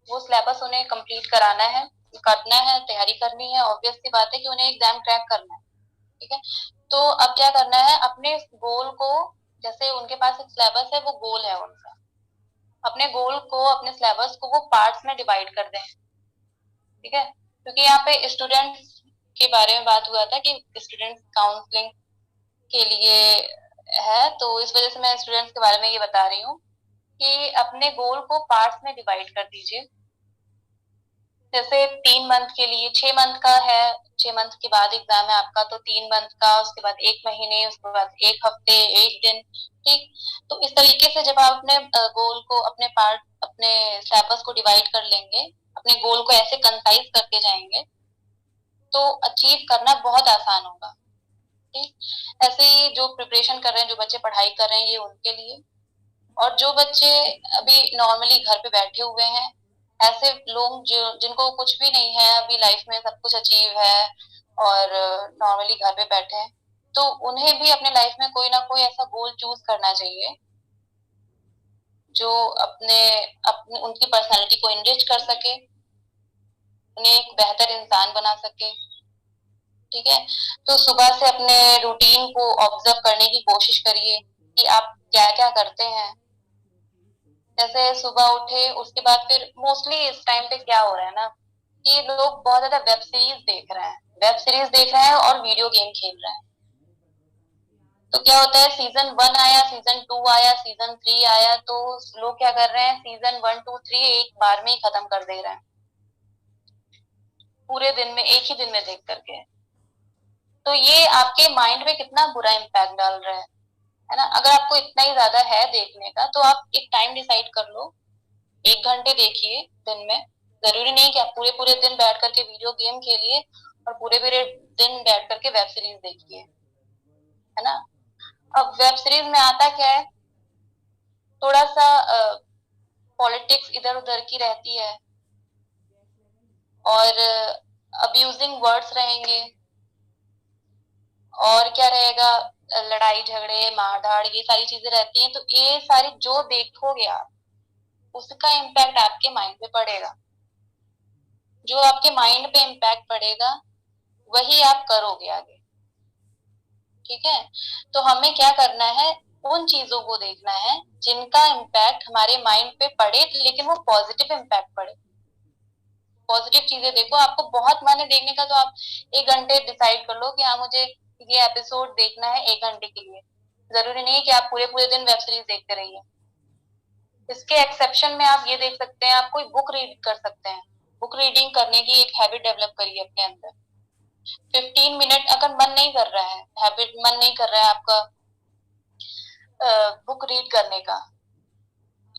वो सिलेबस उन्हें कंप्लीट कराना है, करना है, तैयारी करनी है। ऑब्वियस सी बात है कि उन्हें एग्जाम क्रैक करना है। ठीक है, तो अब क्या करना है, अपने गोल को, जैसे उनके पास एक सिलेबस है, वो गोल है उनका, अपने गोल को, अपने सिलेबस को वो पार्ट्स में डिवाइड कर दें। ठीक है, क्योंकि यहाँ पे स्टूडेंट्स के बारे में बात हुआ था कि स्टूडेंट काउंसलिंग के लिए है, तो इस वजह से मैं स्टूडेंट्स के बारे में ये बता रही हूँ कि अपने गोल को पार्ट्स में डिवाइड कर दीजिए। जैसे 3 मंथ के लिए, 6 मंथ का है, 6 मंथ के बाद एग्जाम है आपका, तो 3 मंथ का, उसके बाद 1 महीने, उसके बाद 1 हफ्ते, 1 दिन। ठीक, तो इस तरीके से जब आप अपने गोल को, अपने पार्ट, अपने सिलेबस को डिवाइड कर लेंगे, अपने गोल को ऐसे कंसाइज करके जाएंगे, तो अचीव करना बहुत आसान होगा। ठीक, ऐसे ही जो प्रिपरेशन कर रहे हैं, जो बच्चे पढ़ाई कर रहे हैं, ये उनके लिए। और जो बच्चे अभी नॉर्मली घर पे बैठे हुए हैं, ऐसे लोग जो, जिनको कुछ भी नहीं है अभी लाइफ में, सब कुछ अचीव है और नॉर्मली घर पे बैठे हैं, तो उन्हें भी अपने लाइफ में कोई ना कोई ऐसा गोल चूज करना चाहिए जो अपने अपने उनकी पर्सनालिटी को इनरिच कर सके, उन्हें एक बेहतर इंसान बना सके। ठीक है, तो सुबह से अपने रूटीन को ऑब्जर्व करने की कोशिश करिए कि आप क्या क्या करते हैं। जैसे सुबह उठे, उसके बाद फिर मोस्टली इस टाइम पे क्या हो रहा है ना कि लोग बहुत ज्यादा वेब सीरीज देख रहे हैं, वेब सीरीज देख रहे हैं और वीडियो गेम खेल रहे हैं। तो क्या होता है, सीजन 1 आया, सीजन 2 आया, सीजन 3 आया, तो लोग क्या कर रहे हैं, सीजन 1, 2, 3 एक बार में ही खत्म कर दे रहे हैं, पूरे दिन में, एक ही दिन में देख करके। तो ये आपके माइंड में कितना बुरा इम्पैक्ट डाल रहा है ना? अगर आपको इतना ही ज्यादा है देखने का, तो आप एक टाइम डिसाइड कर लो, 1 घंटे देखिए दिन में। जरूरी नहीं कि आप पूरे पूरे दिन बैठ करके वीडियो गेम खेलिए और पूरे पूरे दिन बैठ करके वेब सीरीज देखिए, है ना? अब वेब सीरीज में आता क्या है, थोड़ा सा पॉलिटिक्स इधर उधर की रहती है, और अब्यूजिंग वर्ड्स रहेंगे, और क्या रहेगा, लड़ाई झगड़े, मारधाड़, ये सारी चीजें रहती हैं। तो ये सारी जो देखोगे आप, उसका इम्पैक्ट आपके माइंड पे पड़ेगा। जो आपके माइंड पे इम्पैक्ट पड़ेगा, वही आप करोगे आगे। ठीक है, तो हमें क्या करना है, उन चीजों को देखना है जिनका इम्पैक्ट हमारे माइंड पे पड़े, लेकिन वो पॉजिटिव इम्पैक्ट पड़े। पॉजिटिव चीजें देखो। आपको बहुत मन है देखने का, तो आप 1 घंटे डिसाइड कर लो कि हाँ, मुझे ये एपिसोड देखना है 1 घंटे के लिए। जरूरी नहीं है कि आप पूरे पूरे दिन वेब सीरीज देखते रहिए। इसके एक्सेप्शन में आप ये देख सकते हैं, आप कोई बुक रीड कर सकते हैं। बुक रीडिंग करने की एक हैबिट डेवलप करिए अपने अंदर। 15 मिनट, अगर मन नहीं कर रहा है, हैबिट मन नहीं कर रहा है आपका बुक रीड करने का,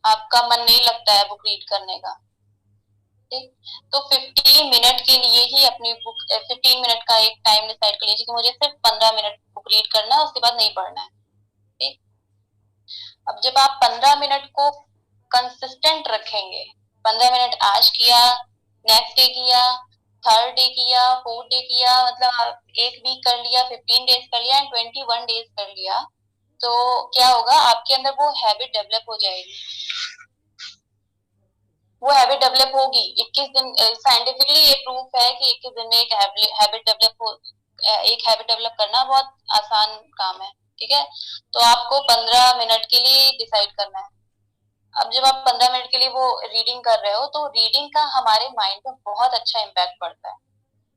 आपका मन नहीं लगता है बुक रीड करने का, ठीक, तो 15 मिनट के लिए ही अपनी बुक, 15 मिनट का एक टाइम डिसाइड कर लीजिए कि मुझे सिर्फ 15 मिनट बुक रीड करना है, उसके बाद नहीं पढ़ना है। ठीक, अब जब आप 15 मिनट को कंसिस्टेंट रखेंगे, 15 मिनट आज किया, नेक्स्ट डे किया, थर्ड डे किया, फोर्थ डे किया, मतलब एक वीक कर लिया, 15 डेज कर लिया एंड 21 डेज कर लिया, तो क्या होगा, आपके अंदर वो हैबिट डेवलप हो जाएगी। वो हैबिट डेवलप होगी 21 दिन। साइंटिफिकली ये प्रूफ है कि 21 दिन में एक हैबिट डेवलप करना बहुत आसान काम है। ठीक है, तो आपको 15 मिनट के लिए डिसाइड करना है। अब जब आप 15 मिनट के लिए वो रीडिंग कर रहे हो, तो रीडिंग का हमारे माइंड पे बहुत अच्छा इम्पैक्ट पड़ता है।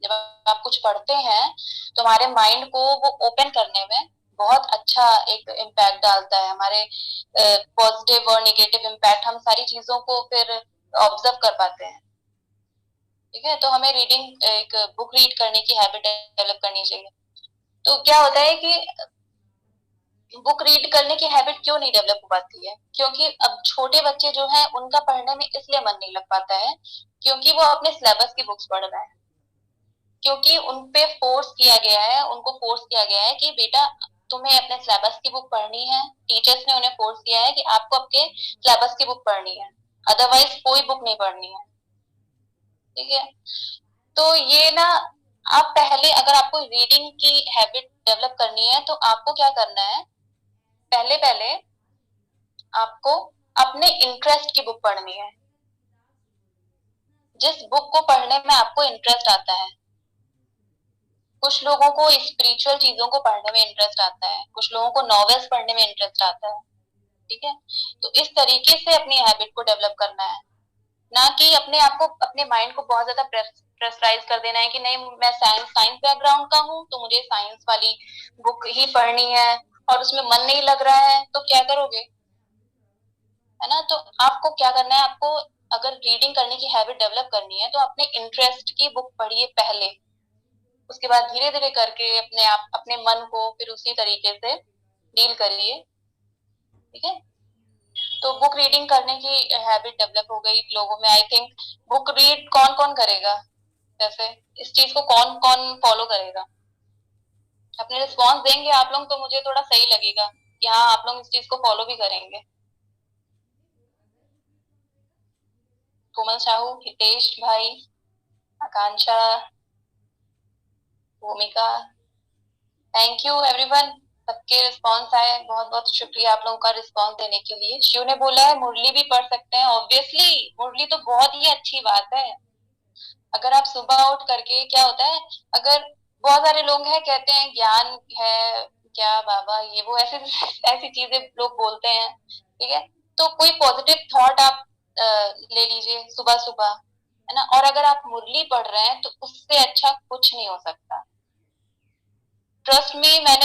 जब आप कुछ पढ़ते हैं तो हमारे माइंड को वो ओपन करने में बहुत अच्छा एक इम्पैक्ट डालता है। हमारे पॉजिटिव और निगेटिव इम्पैक्ट, हम सारी चीजों को फिर ऑब्जर्व कर पाते हैं। ठीक है, तो हमें रीडिंग, एक बुक रीड करने की हैबिट डेवलप करनी चाहिए। तो क्या होता है कि बुक रीड करने की हैबिट क्यों नहीं डेवलप हो पाती है? क्योंकि अब छोटे बच्चे जो हैं उनका पढ़ने में इसलिए मन नहीं लग पाता है क्योंकि वो अपने सिलेबस की बुक्स पढ़ रहे हैं। क्योंकि उन पे फोर्स किया गया है, उनको फोर्स किया गया है कि बेटा तुम्हें अपने सिलेबस की बुक पढ़नी है। टीचर्स ने उन्हें फोर्स किया है कि आपको आपके सिलेबस की बुक पढ़नी है, अदरवाइज कोई बुक नहीं पढ़नी है। ठीक है, तो ये ना, आप पहले, अगर आपको रीडिंग की हैबिट डेवलप करनी है तो आपको क्या करना है, पहले पहले आपको अपने इंटरेस्ट की बुक पढ़नी है। जिस बुक को पढ़ने में आपको इंटरेस्ट आता है। कुछ लोगों को स्पिरिचुअल चीजों को पढ़ने में इंटरेस्ट आता है, कुछ लोगों को नॉवेल्स पढ़ने में इंटरेस्ट आता है। ठीक है, तो इस तरीके से अपनी हैबिट को डेवलप करना है, ना कि अपने आप को, अपने माइंड को बहुत ज्यादा प्रेशराइज कर देना है कि नहीं, मैं साइंस साइंस बैकग्राउंड का हूँ तो मुझे साइंस वाली बुक ही पढ़नी है, और उसमें मन नहीं लग रहा है तो क्या करोगे? है ना, तो आपको क्या करना है, आपको अगर रीडिंग करने की हैबिट डेवलप करनी है तो अपने इंटरेस्ट की बुक पढ़िए पहले, उसके बाद धीरे धीरे करके अपने आप अपने मन को फिर उसी तरीके से डील करिए। ठीक है, तो बुक रीडिंग करने की हैबिट डेवलप हो गई लोगों में। आई थिंक बुक रीड कौन कौन करेगा, वैसे इस चीज को कौन कौन फॉलो करेगा? अपने रिस्पॉन्स देंगे आप लोग तो मुझे थोड़ा सही लगेगा कि हाँ, आप लोग इस चीज को फॉलो भी करेंगे। कोमल साहू, हितेश भाई, आकांक्षा, भूमिका, थैंक यू एवरीवन। सबके रिस्पॉन्स आए, बहुत बहुत शुक्रिया आप लोगों का रिस्पॉन्स देने के लिए। शिव ने बोला है मुरली भी पढ़ सकते हैं, ऑब्वियसली मुरली तो बहुत ही अच्छी बात है। अगर आप सुबह उठ करके, क्या होता है, अगर बहुत सारे लोग हैं कहते हैं ज्ञान है क्या बाबा, ये वो ऐसे ऐसी चीजें लोग बोलते हैं। ठीक है, तो कोई पॉजिटिव थॉट आप ले लीजिए सुबह सुबह, है ना। और अगर आप मुरली पढ़ रहे हैं तो उससे अच्छा कुछ नहीं हो सकता। ट्रस्ट में, मैं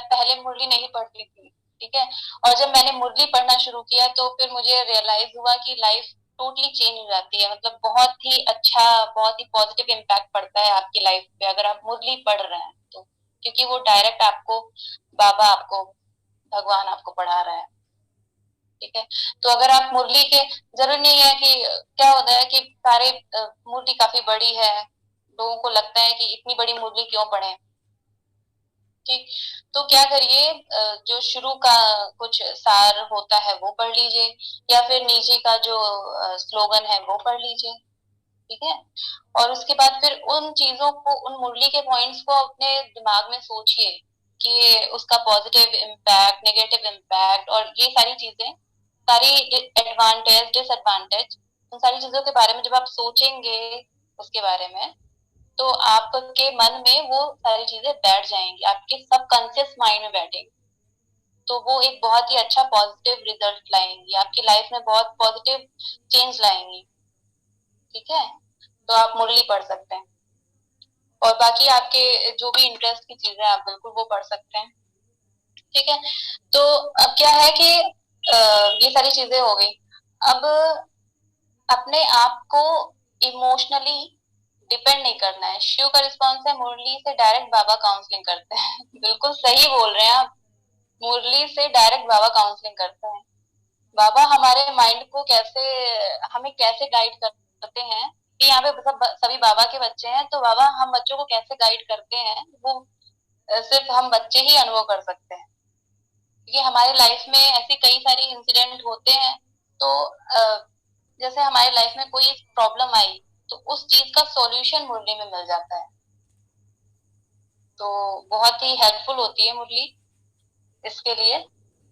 पहले मुरली नहीं पढ़ती थी। ठीक है, और जब मैंने मुरली पढ़ना शुरू किया तो फिर मुझे रियलाइज हुआ कि लाइफ टोटली चेंज हो जाती है। मतलब बहुत ही अच्छा, बहुत ही पॉजिटिव इम्पैक्ट पड़ता है आपकी लाइफ पे अगर आप मुरली पढ़ रहे हैं तो, क्योंकि वो डायरेक्ट आपको, बाबा आपको, भगवान आपको पढ़ा रहा है। ठीक है, तो अगर आप मुरली के, जरूरी नहीं है कि, क्या होता है कि सारे मुरली काफी बड़ी है, लोगों को लगता है कि इतनी बड़ी मुरली क्यों पढ़े। ठीक, तो क्या करिए, जो शुरू का कुछ सार होता है वो पढ़ लीजिए, या फिर नीचे का जो स्लोगन है वो पढ़ लीजिए। ठीक है, और उसके बाद फिर उन चीजों को, उन मुरली के पॉइंट्स को अपने दिमाग में सोचिए कि उसका पॉजिटिव इम्पैक्ट, नेगेटिव इम्पैक्ट, और ये सारी चीजें, सारी एडवांटेज डिसएडवांटेज, उन सारी चीजों के बारे में जब आप सोचेंगे उसके बारे में, तो आपके मन में वो सारी चीजें बैठ जाएंगी, आपके सबकॉन्शियस माइंड में बैठेंगी। तो वो एक बहुत ही अच्छा पॉजिटिव रिजल्ट लाएंगी, आपकी लाइफ में बहुत पॉजिटिव चेंज लाएंगी। ठीक है, तो आप मुरली पढ़ सकते हैं, और बाकी आपके जो भी इंटरेस्ट की चीजें आप बिल्कुल वो पढ़ सकते हैं। ठीक है, तो अब क्या है कि ये सारी चीजें हो गई। अब अपने आप को इमोशनली डिपेंड नहीं करना है। शिव का रिस्पॉन्स है मुरली से डायरेक्ट बाबा काउंसलिंग करते हैं। बिल्कुल सही बोल रहे हैं आप, मुरली से डायरेक्ट बाबा काउंसलिंग करते हैं। बाबा हमारे माइंड को कैसे, हमें कैसे गाइड करते हैं, कि यहाँ पे सब सभी बाबा के बच्चे हैं, तो बाबा हम बच्चों को कैसे गाइड करते हैं वो सिर्फ हम बच्चे ही अनुभव कर सकते हैं। क्योंकि हमारी लाइफ में ऐसी कई सारी इंसिडेंट होते हैं, तो जैसे हमारी लाइफ में कोई प्रॉब्लम आई, तो उस चीज का सॉल्यूशन मुरली में मिल जाता है। तो बहुत ही हेल्पफुल होती है मुरली इसके लिए।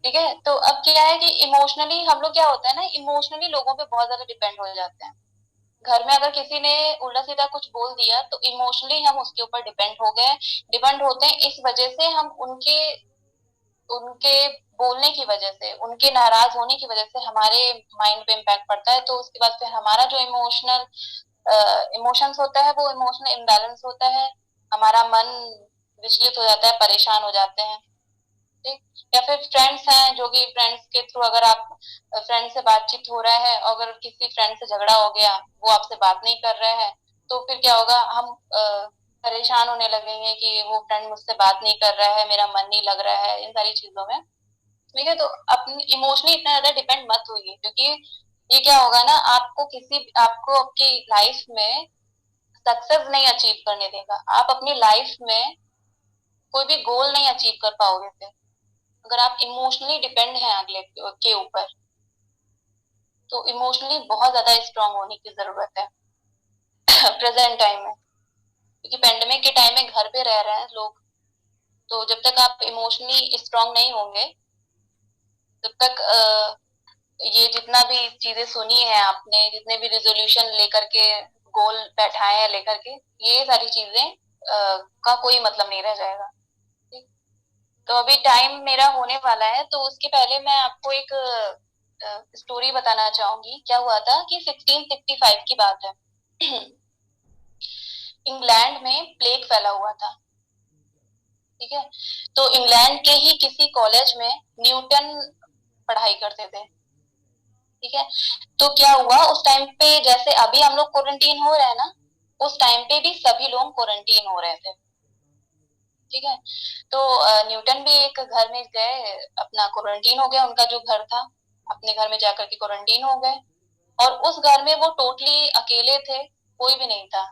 ठीक है, तो अब क्या है कि इमोशनली हम लोग, क्या होता है ना, इमोशनली लोगों पे बहुत ज्यादा डिपेंड हो जाते हैं। घर में अगर किसी ने उल्टा सीधा कुछ बोल दिया तो इमोशनली हम उसके ऊपर डिपेंड हो गए, डिपेंड होते हैं। इस वजह से हम उनके उनके बोलने की वजह से, उनके नाराज होने की वजह से हमारे माइंड पे इम्पैक्ट पड़ता है। तो उसके बाद फिर हमारा जो इमोशंस होता है वो इमोशनल इम्बैलेंस होता है, हमारा मन विचलित हो जाता है, परेशान हो जाते हैं। ठीक, या फिर फ्रेंड्स हैं, जो कि फ्रेंड्स के थ्रू अगर आप फ्रेंड से बातचीत हो रहा है, अगर किसी फ्रेंड से झगड़ा हो गया, वो आपसे बात नहीं कर रहे हैं, तो फिर क्या होगा, हम परेशान होने लगेंगे कि वो फ्रेंड मुझसे बात नहीं कर रहा है, मेरा मन नहीं लग रहा है, इन सारी चीजों में। ठीक है, तो अपनी इमोशनली इतना ज्यादा डिपेंड मत होइए, क्योंकि ये क्या होगा ना, आपको आपकी लाइफ में सक्सेस नहीं अचीव करने देगा। आप अपनी लाइफ में कोई भी गोल नहीं अचीव कर पाओगे फिर, अगर आप इमोशनली डिपेंड हैं अगले के ऊपर। तो इमोशनली बहुत ज्यादा स्ट्रांग होने की जरूरत है प्रेजेंट टाइम में, क्योंकि पेंडेमिक के टाइम में घर पे रह रहे हैं लोग। तो जब तक आप इमोशनली स्ट्रांग नहीं होंगे, तब तक ये जितना भी चीजें सुनी है आपने, जितने भी रिजोल्यूशन लेकर के, गोल बैठाए हैं लेकर के, ये सारी चीजें का कोई मतलब नहीं रह जाएगा। ठीक? तो अभी टाइम मेरा होने वाला है, तो उसके पहले मैं आपको एक स्टोरी बताना चाहूंगी। क्या हुआ था कि 1665 की बात है इंग्लैंड में प्लेग फैला हुआ था। ठीक है, तो इंग्लैंड के ही किसी कॉलेज में न्यूटन पढ़ाई करते थे। ठीक है, तो क्या हुआ उस टाइम पे, जैसे अभी हम लोग क्वारंटीन हो रहे हैं ना, उस टाइम पे भी सभी लोग क्वारंटीन हो रहे थे। ठीक है, तो न्यूटन भी एक घर में गए, अपना क्वारंटीन हो गया, उनका जो घर था, अपने घर में जाकर के क्वारंटीन हो गए। और उस घर में वो टोटली अकेले थे, कोई भी नहीं था।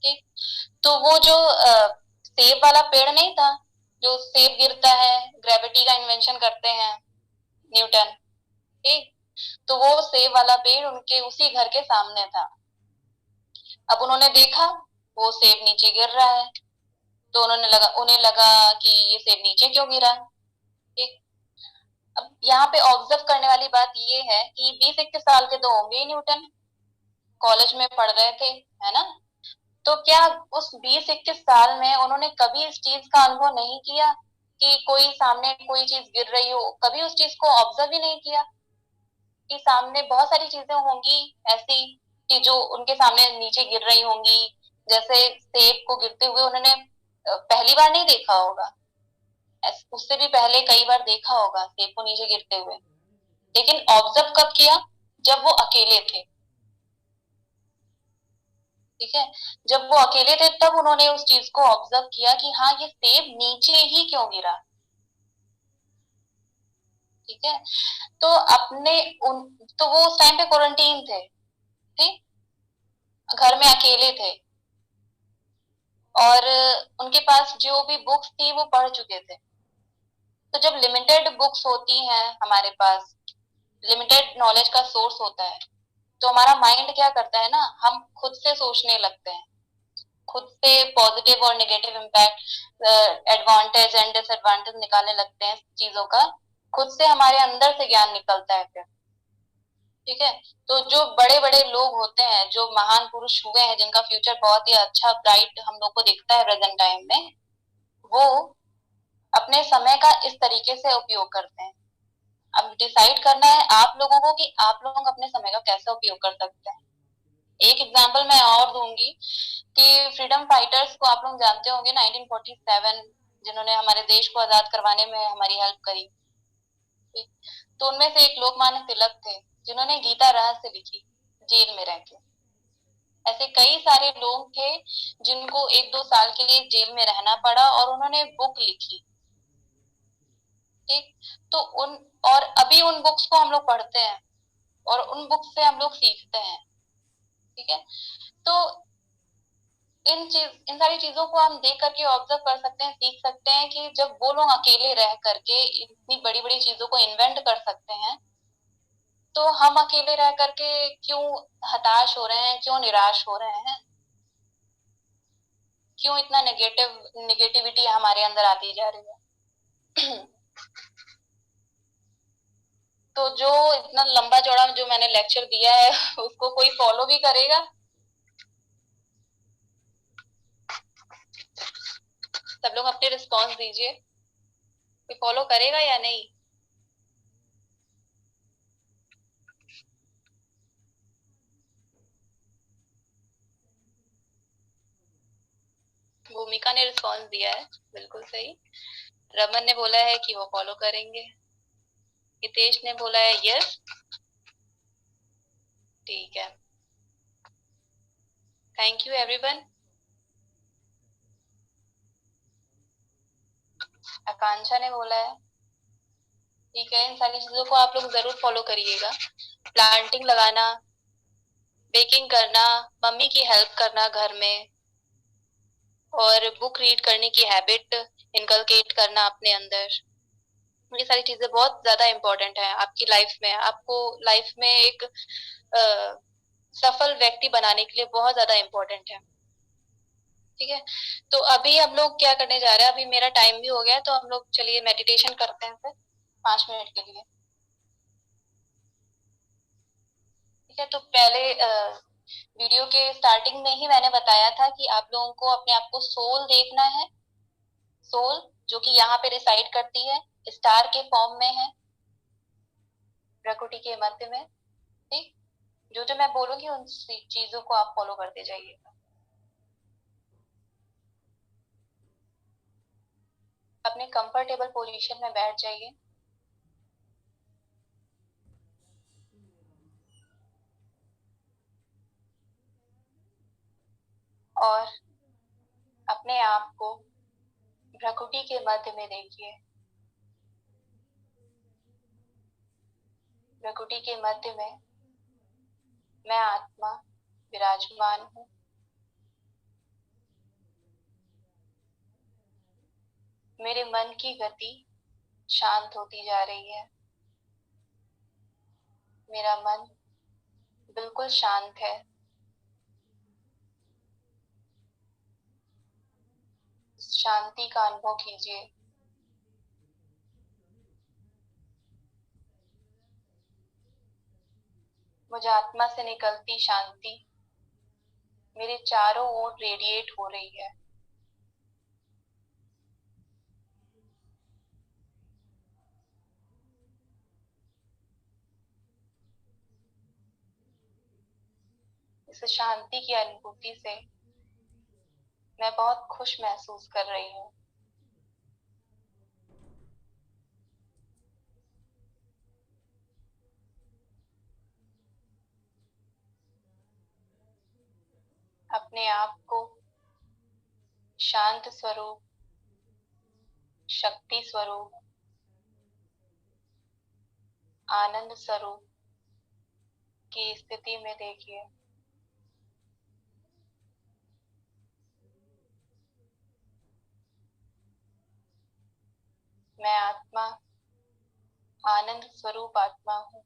ठीक, तो वो जो सेब वाला पेड़ नहीं था, जो सेब गिरता है, ग्रेविटी का इन्वेंशन करते हैं न्यूटन। ठीक, तो वो सेब वाला पेड़ उनके उसी घर के सामने था। अब उन्होंने देखा वो सेब नीचे गिर रहा है, तो उन्हें लगा कि ये सेब नीचे क्यों गिरा। ठीक, अब यहाँ पे ऑब्जर्व करने वाली बात ये है कि 20-21 साल के तो होंगे ही न्यूटन, कॉलेज में पढ़ रहे थे, है ना। तो क्या उस 20-21 साल में उन्होंने कभी इस चीज का अनुभव नहीं किया कि कोई सामने कोई चीज गिर रही हो, कभी उस चीज को ऑब्जर्व ही नहीं किया कि सामने बहुत सारी चीजें होंगी ऐसी कि जो उनके सामने नीचे गिर रही होंगी। जैसे सेब को गिरते हुए उन्होंने पहली बार नहीं देखा होगा, उससे भी पहले कई बार देखा होगा सेब को नीचे गिरते हुए, लेकिन ऑब्जर्व कब किया, जब वो अकेले थे। ठीक है, जब वो अकेले थे तब उन्होंने उस चीज को ऑब्जर्व किया कि हाँ, ये सेब नीचे ही क्यों गिरा। ठीक है, तो अपने उन तो वो उस टाइम पे क्वारंटीन थे। ठीक, घर में अकेले थे, और उनके पास जो भी बुक्स थी वो पढ़ चुके थे। तो जब लिमिटेड बुक्स होती हैं हमारे पास, लिमिटेड नॉलेज का सोर्स होता है, तो हमारा माइंड क्या करता है ना, हम खुद से सोचने लगते हैं, खुद से पॉजिटिव और negative impact, advantage and disadvantage निकालने लगते हैं चीजों का। खुद से हमारे अंदर से ज्ञान निकलता है फिर। ठीक है, तो जो बड़े बड़े लोग होते हैं, जो महान पुरुष हुए हैं, जिनका फ्यूचर बहुत ही अच्छा ब्राइट हम लोग को दिखता है प्रेजेंट टाइम में, वो अपने समय का इस तरीके से उपयोग करते हैं। अब डिसाइड करना है आप लोगों को कि आप लोग अपने समय का कैसे उपयोग कर सकते हैं। एक एग्जांपल मैं और दूंगी कि फ्रीडम फाइटर्स को आप लोग जानते होंगे, 1947, जिन्होंने हमारे देश को आजाद करवाने में हमारी हेल्प करी। तो उनमें से एक लोकमान्य तिलक थे, जिन्होंने गीता रहस्य लिखी जेल में रह के। ऐसे कई सारे लोग थे जिनको 1-2 साल के लिए जेल में रहना पड़ा और उन्होंने बुक लिखी। ठीक, तो उन और अभी उन बुक्स को हम लोग पढ़ते हैं और उन बुक्स से हम लोग सीखते हैं। ठीक है, तो इन सारी चीजों को हम देख करके ऑब्जर्व कर सकते हैं, सीख सकते हैं कि जब वो लोग अकेले रह करके इतनी बड़ी बड़ी चीजों को इन्वेंट कर सकते हैं, तो हम अकेले रह करके क्यों हताश हो रहे हैं, क्यों निराश हो रहे हैं, क्यों इतना नेगेटिविटी हमारे अंदर आती जा रही है। तो जो इतना लंबा चौड़ा जो मैंने लेक्चर दिया है उसको कोई फॉलो भी करेगा? सब लोग अपने रिस्पॉन्स दीजिए, कोई फॉलो करेगा या नहीं? भूमिका ने रिस्पॉन्स दिया है, बिल्कुल सही। रमन ने बोला है कि वो फॉलो करेंगे। हितेश ने बोला है यस। ठीक है, थैंक यू एवरीवन। आकांक्षा ने बोला है ठीक है, इन सारी चीजों को आप लोग जरूर फॉलो करिएगा। प्लांटिंग लगाना, बेकिंग करना, मम्मी की हेल्प करना घर में, और बुक रीड करने की हैबिट इनकलकेट करना अपने अंदर। ये सारी चीजें बहुत ज्यादा इम्पोर्टेंट है आपकी लाइफ में। आपको लाइफ में एक सफल व्यक्ति बनाने के लिए बहुत ज्यादा इम्पोर्टेंट है। ठीक है, तो अभी हम लोग क्या करने जा रहे हैं, अभी मेरा टाइम भी हो गया है, तो हम लोग चलिए मेडिटेशन करते हैं फिर 5 मिनट के लिए। ठीक है, तो पहले वीडियो के स्टार्टिंग में ही मैंने बताया था कि आप लोगों को अपने आप को सोल देखना है। सोल जो कि यहाँ पे रिसाइड करती है, स्टार के फॉर्म में है, प्रकृति के मध्य में। ठीक, जो जो मैं बोलूंगी उन चीजों को आप फॉलो करते जाइएगा। अपने कंफर्टेबल पोजीशन में बैठ जाइए और अपने आप को प्रकृति के मध्य में देखिए। प्रकृति के मध्य में मैं आत्मा विराजमान हूँ। मेरे मन की गति शांत होती जा रही है। मेरा मन बिल्कुल शांत है। शांति का अनुभव कीजिए। मुझे आत्मा से निकलती शांति मेरे चारों ओर रेडिएट हो रही है। इस शांति की अनुभूति से मैं बहुत खुश महसूस कर रही हूँ। अपने आप को शांत स्वरूप, शक्ति स्वरूप, आनंद स्वरूप की स्थिति में देखिए। मैं आत्मा, आनंद स्वरूप आत्मा हूँ,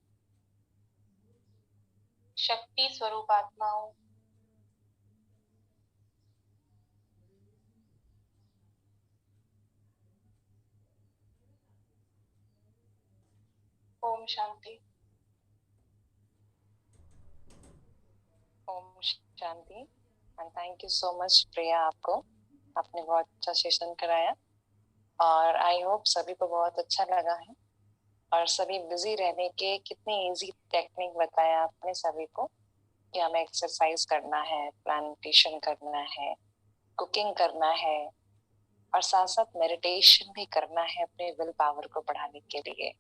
शक्ति स्वरूप आत्मा हूँ। Om Shanti. Om Shanti. And thank you so much Priya, आपको, आपने बहुत अच्छा सेशन कराया और आई होप सभी को बहुत अच्छा लगा है। और सभी बिजी रहने के कितनी इजी टेक्निक बताया आपने सभी को कि हमें एक्सरसाइज करना है, प्लांटेशन करना है, कुकिंग करना है और साथ साथ मेडिटेशन भी करना है अपने विल पावर को बढ़ाने के लिए,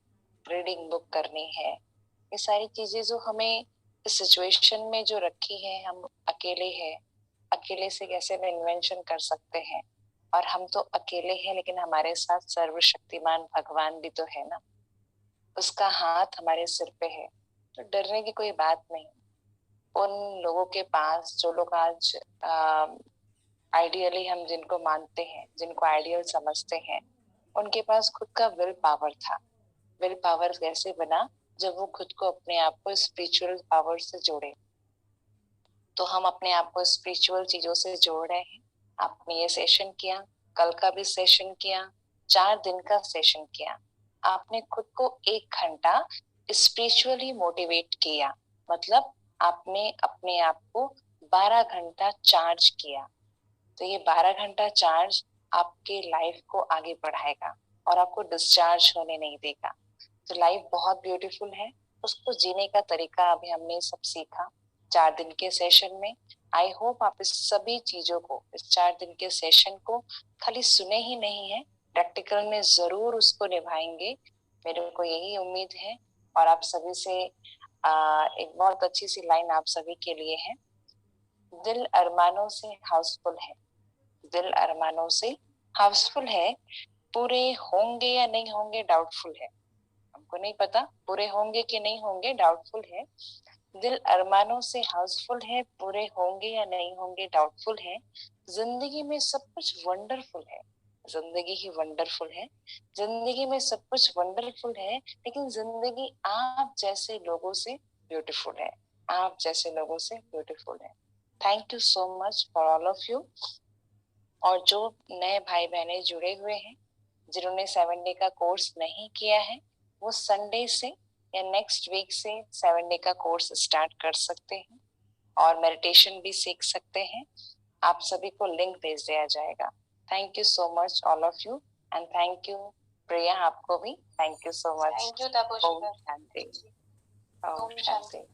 रीडिंग बुक करनी है। ये सारी चीजें जो हमें इस सिचुएशन में जो रखी है, हम अकेले हैं, अकेले से कैसे हम इन्वेंशन कर सकते हैं। और हम तो अकेले हैं लेकिन हमारे साथ सर्वशक्तिमान भगवान भी तो है ना, उसका हाथ हमारे सिर पे है, तो डरने की कोई बात नहीं। उन लोगों के पास जो लोग आज आइडियली हम जिनको मानते हैं, जिनको आइडियल समझते हैं, उनके पास खुद का विल पावर था। विल पावर कैसे बना? जब वो खुद को अपने आप को स्पिरिचुअल पावर से जोड़े। तो हम अपने आप को स्पिरिचुअल चीजों से जोड़ रहे हैं। आपने ये सेशन किया, कल का भी सेशन किया, 4 दिन का सेशन किया। आपने खुद को 1 घंटा स्पिरिचुअली मोटिवेट किया, मतलब आपने अपने आप को 12 घंटा चार्ज किया। तो ये 12 घंटा चार्ज आपके लाइफ को आगे बढ़ाएगा और आपको डिस्चार्ज होने नहीं देगा। तो लाइफ बहुत ब्यूटीफुल है, उसको जीने का तरीका अभी हमने सब सीखा 4 दिन के सेशन में। आई होप आप इस सभी चीजों को, इस 4 दिन के सेशन को खाली सुने ही नहीं है, प्रैक्टिकल में जरूर उसको निभाएंगे, मेरे को यही उम्मीद है। और आप सभी से एक बहुत अच्छी सी लाइन आप सभी के लिए है, दिल अरमानों से हाउसफुल है, दिल अरमानों से हाउसफुल है, पूरे होंगे या नहीं होंगे डाउटफुल है। हमको नहीं पता पूरे होंगे कि नहीं होंगे, डाउटफुल है। दिल अरमानों से हाउसफुल है, पूरे होंगे या नहीं होंगे डाउटफुल है। जिंदगी में सब कुछ वंडरफुल है, जिंदगी ही वंडरफुल है, जिंदगी में सब कुछ वंडरफुल है, लेकिन जिंदगी आप जैसे लोगों से ब्यूटीफुल है, आप जैसे लोगों से ब्यूटीफुल है। Thank you so much for all of you. और जो नए भाई बहने जुड़े हुए हैं, जिन्होंने 7 डे का कोर्स नहीं किया है, वो संडे से या नेक्स्ट वीक से 7 डे का कोर्स स्टार्ट कर सकते हैं और मेडिटेशन भी सीख सकते हैं। आप सभी को लिंक भेज दिया जाएगा। Thank you so much all of you, and thank you Priya, आपको भी thank you so much. Thank you Tapasvi. Om Shanti. Om Shanti.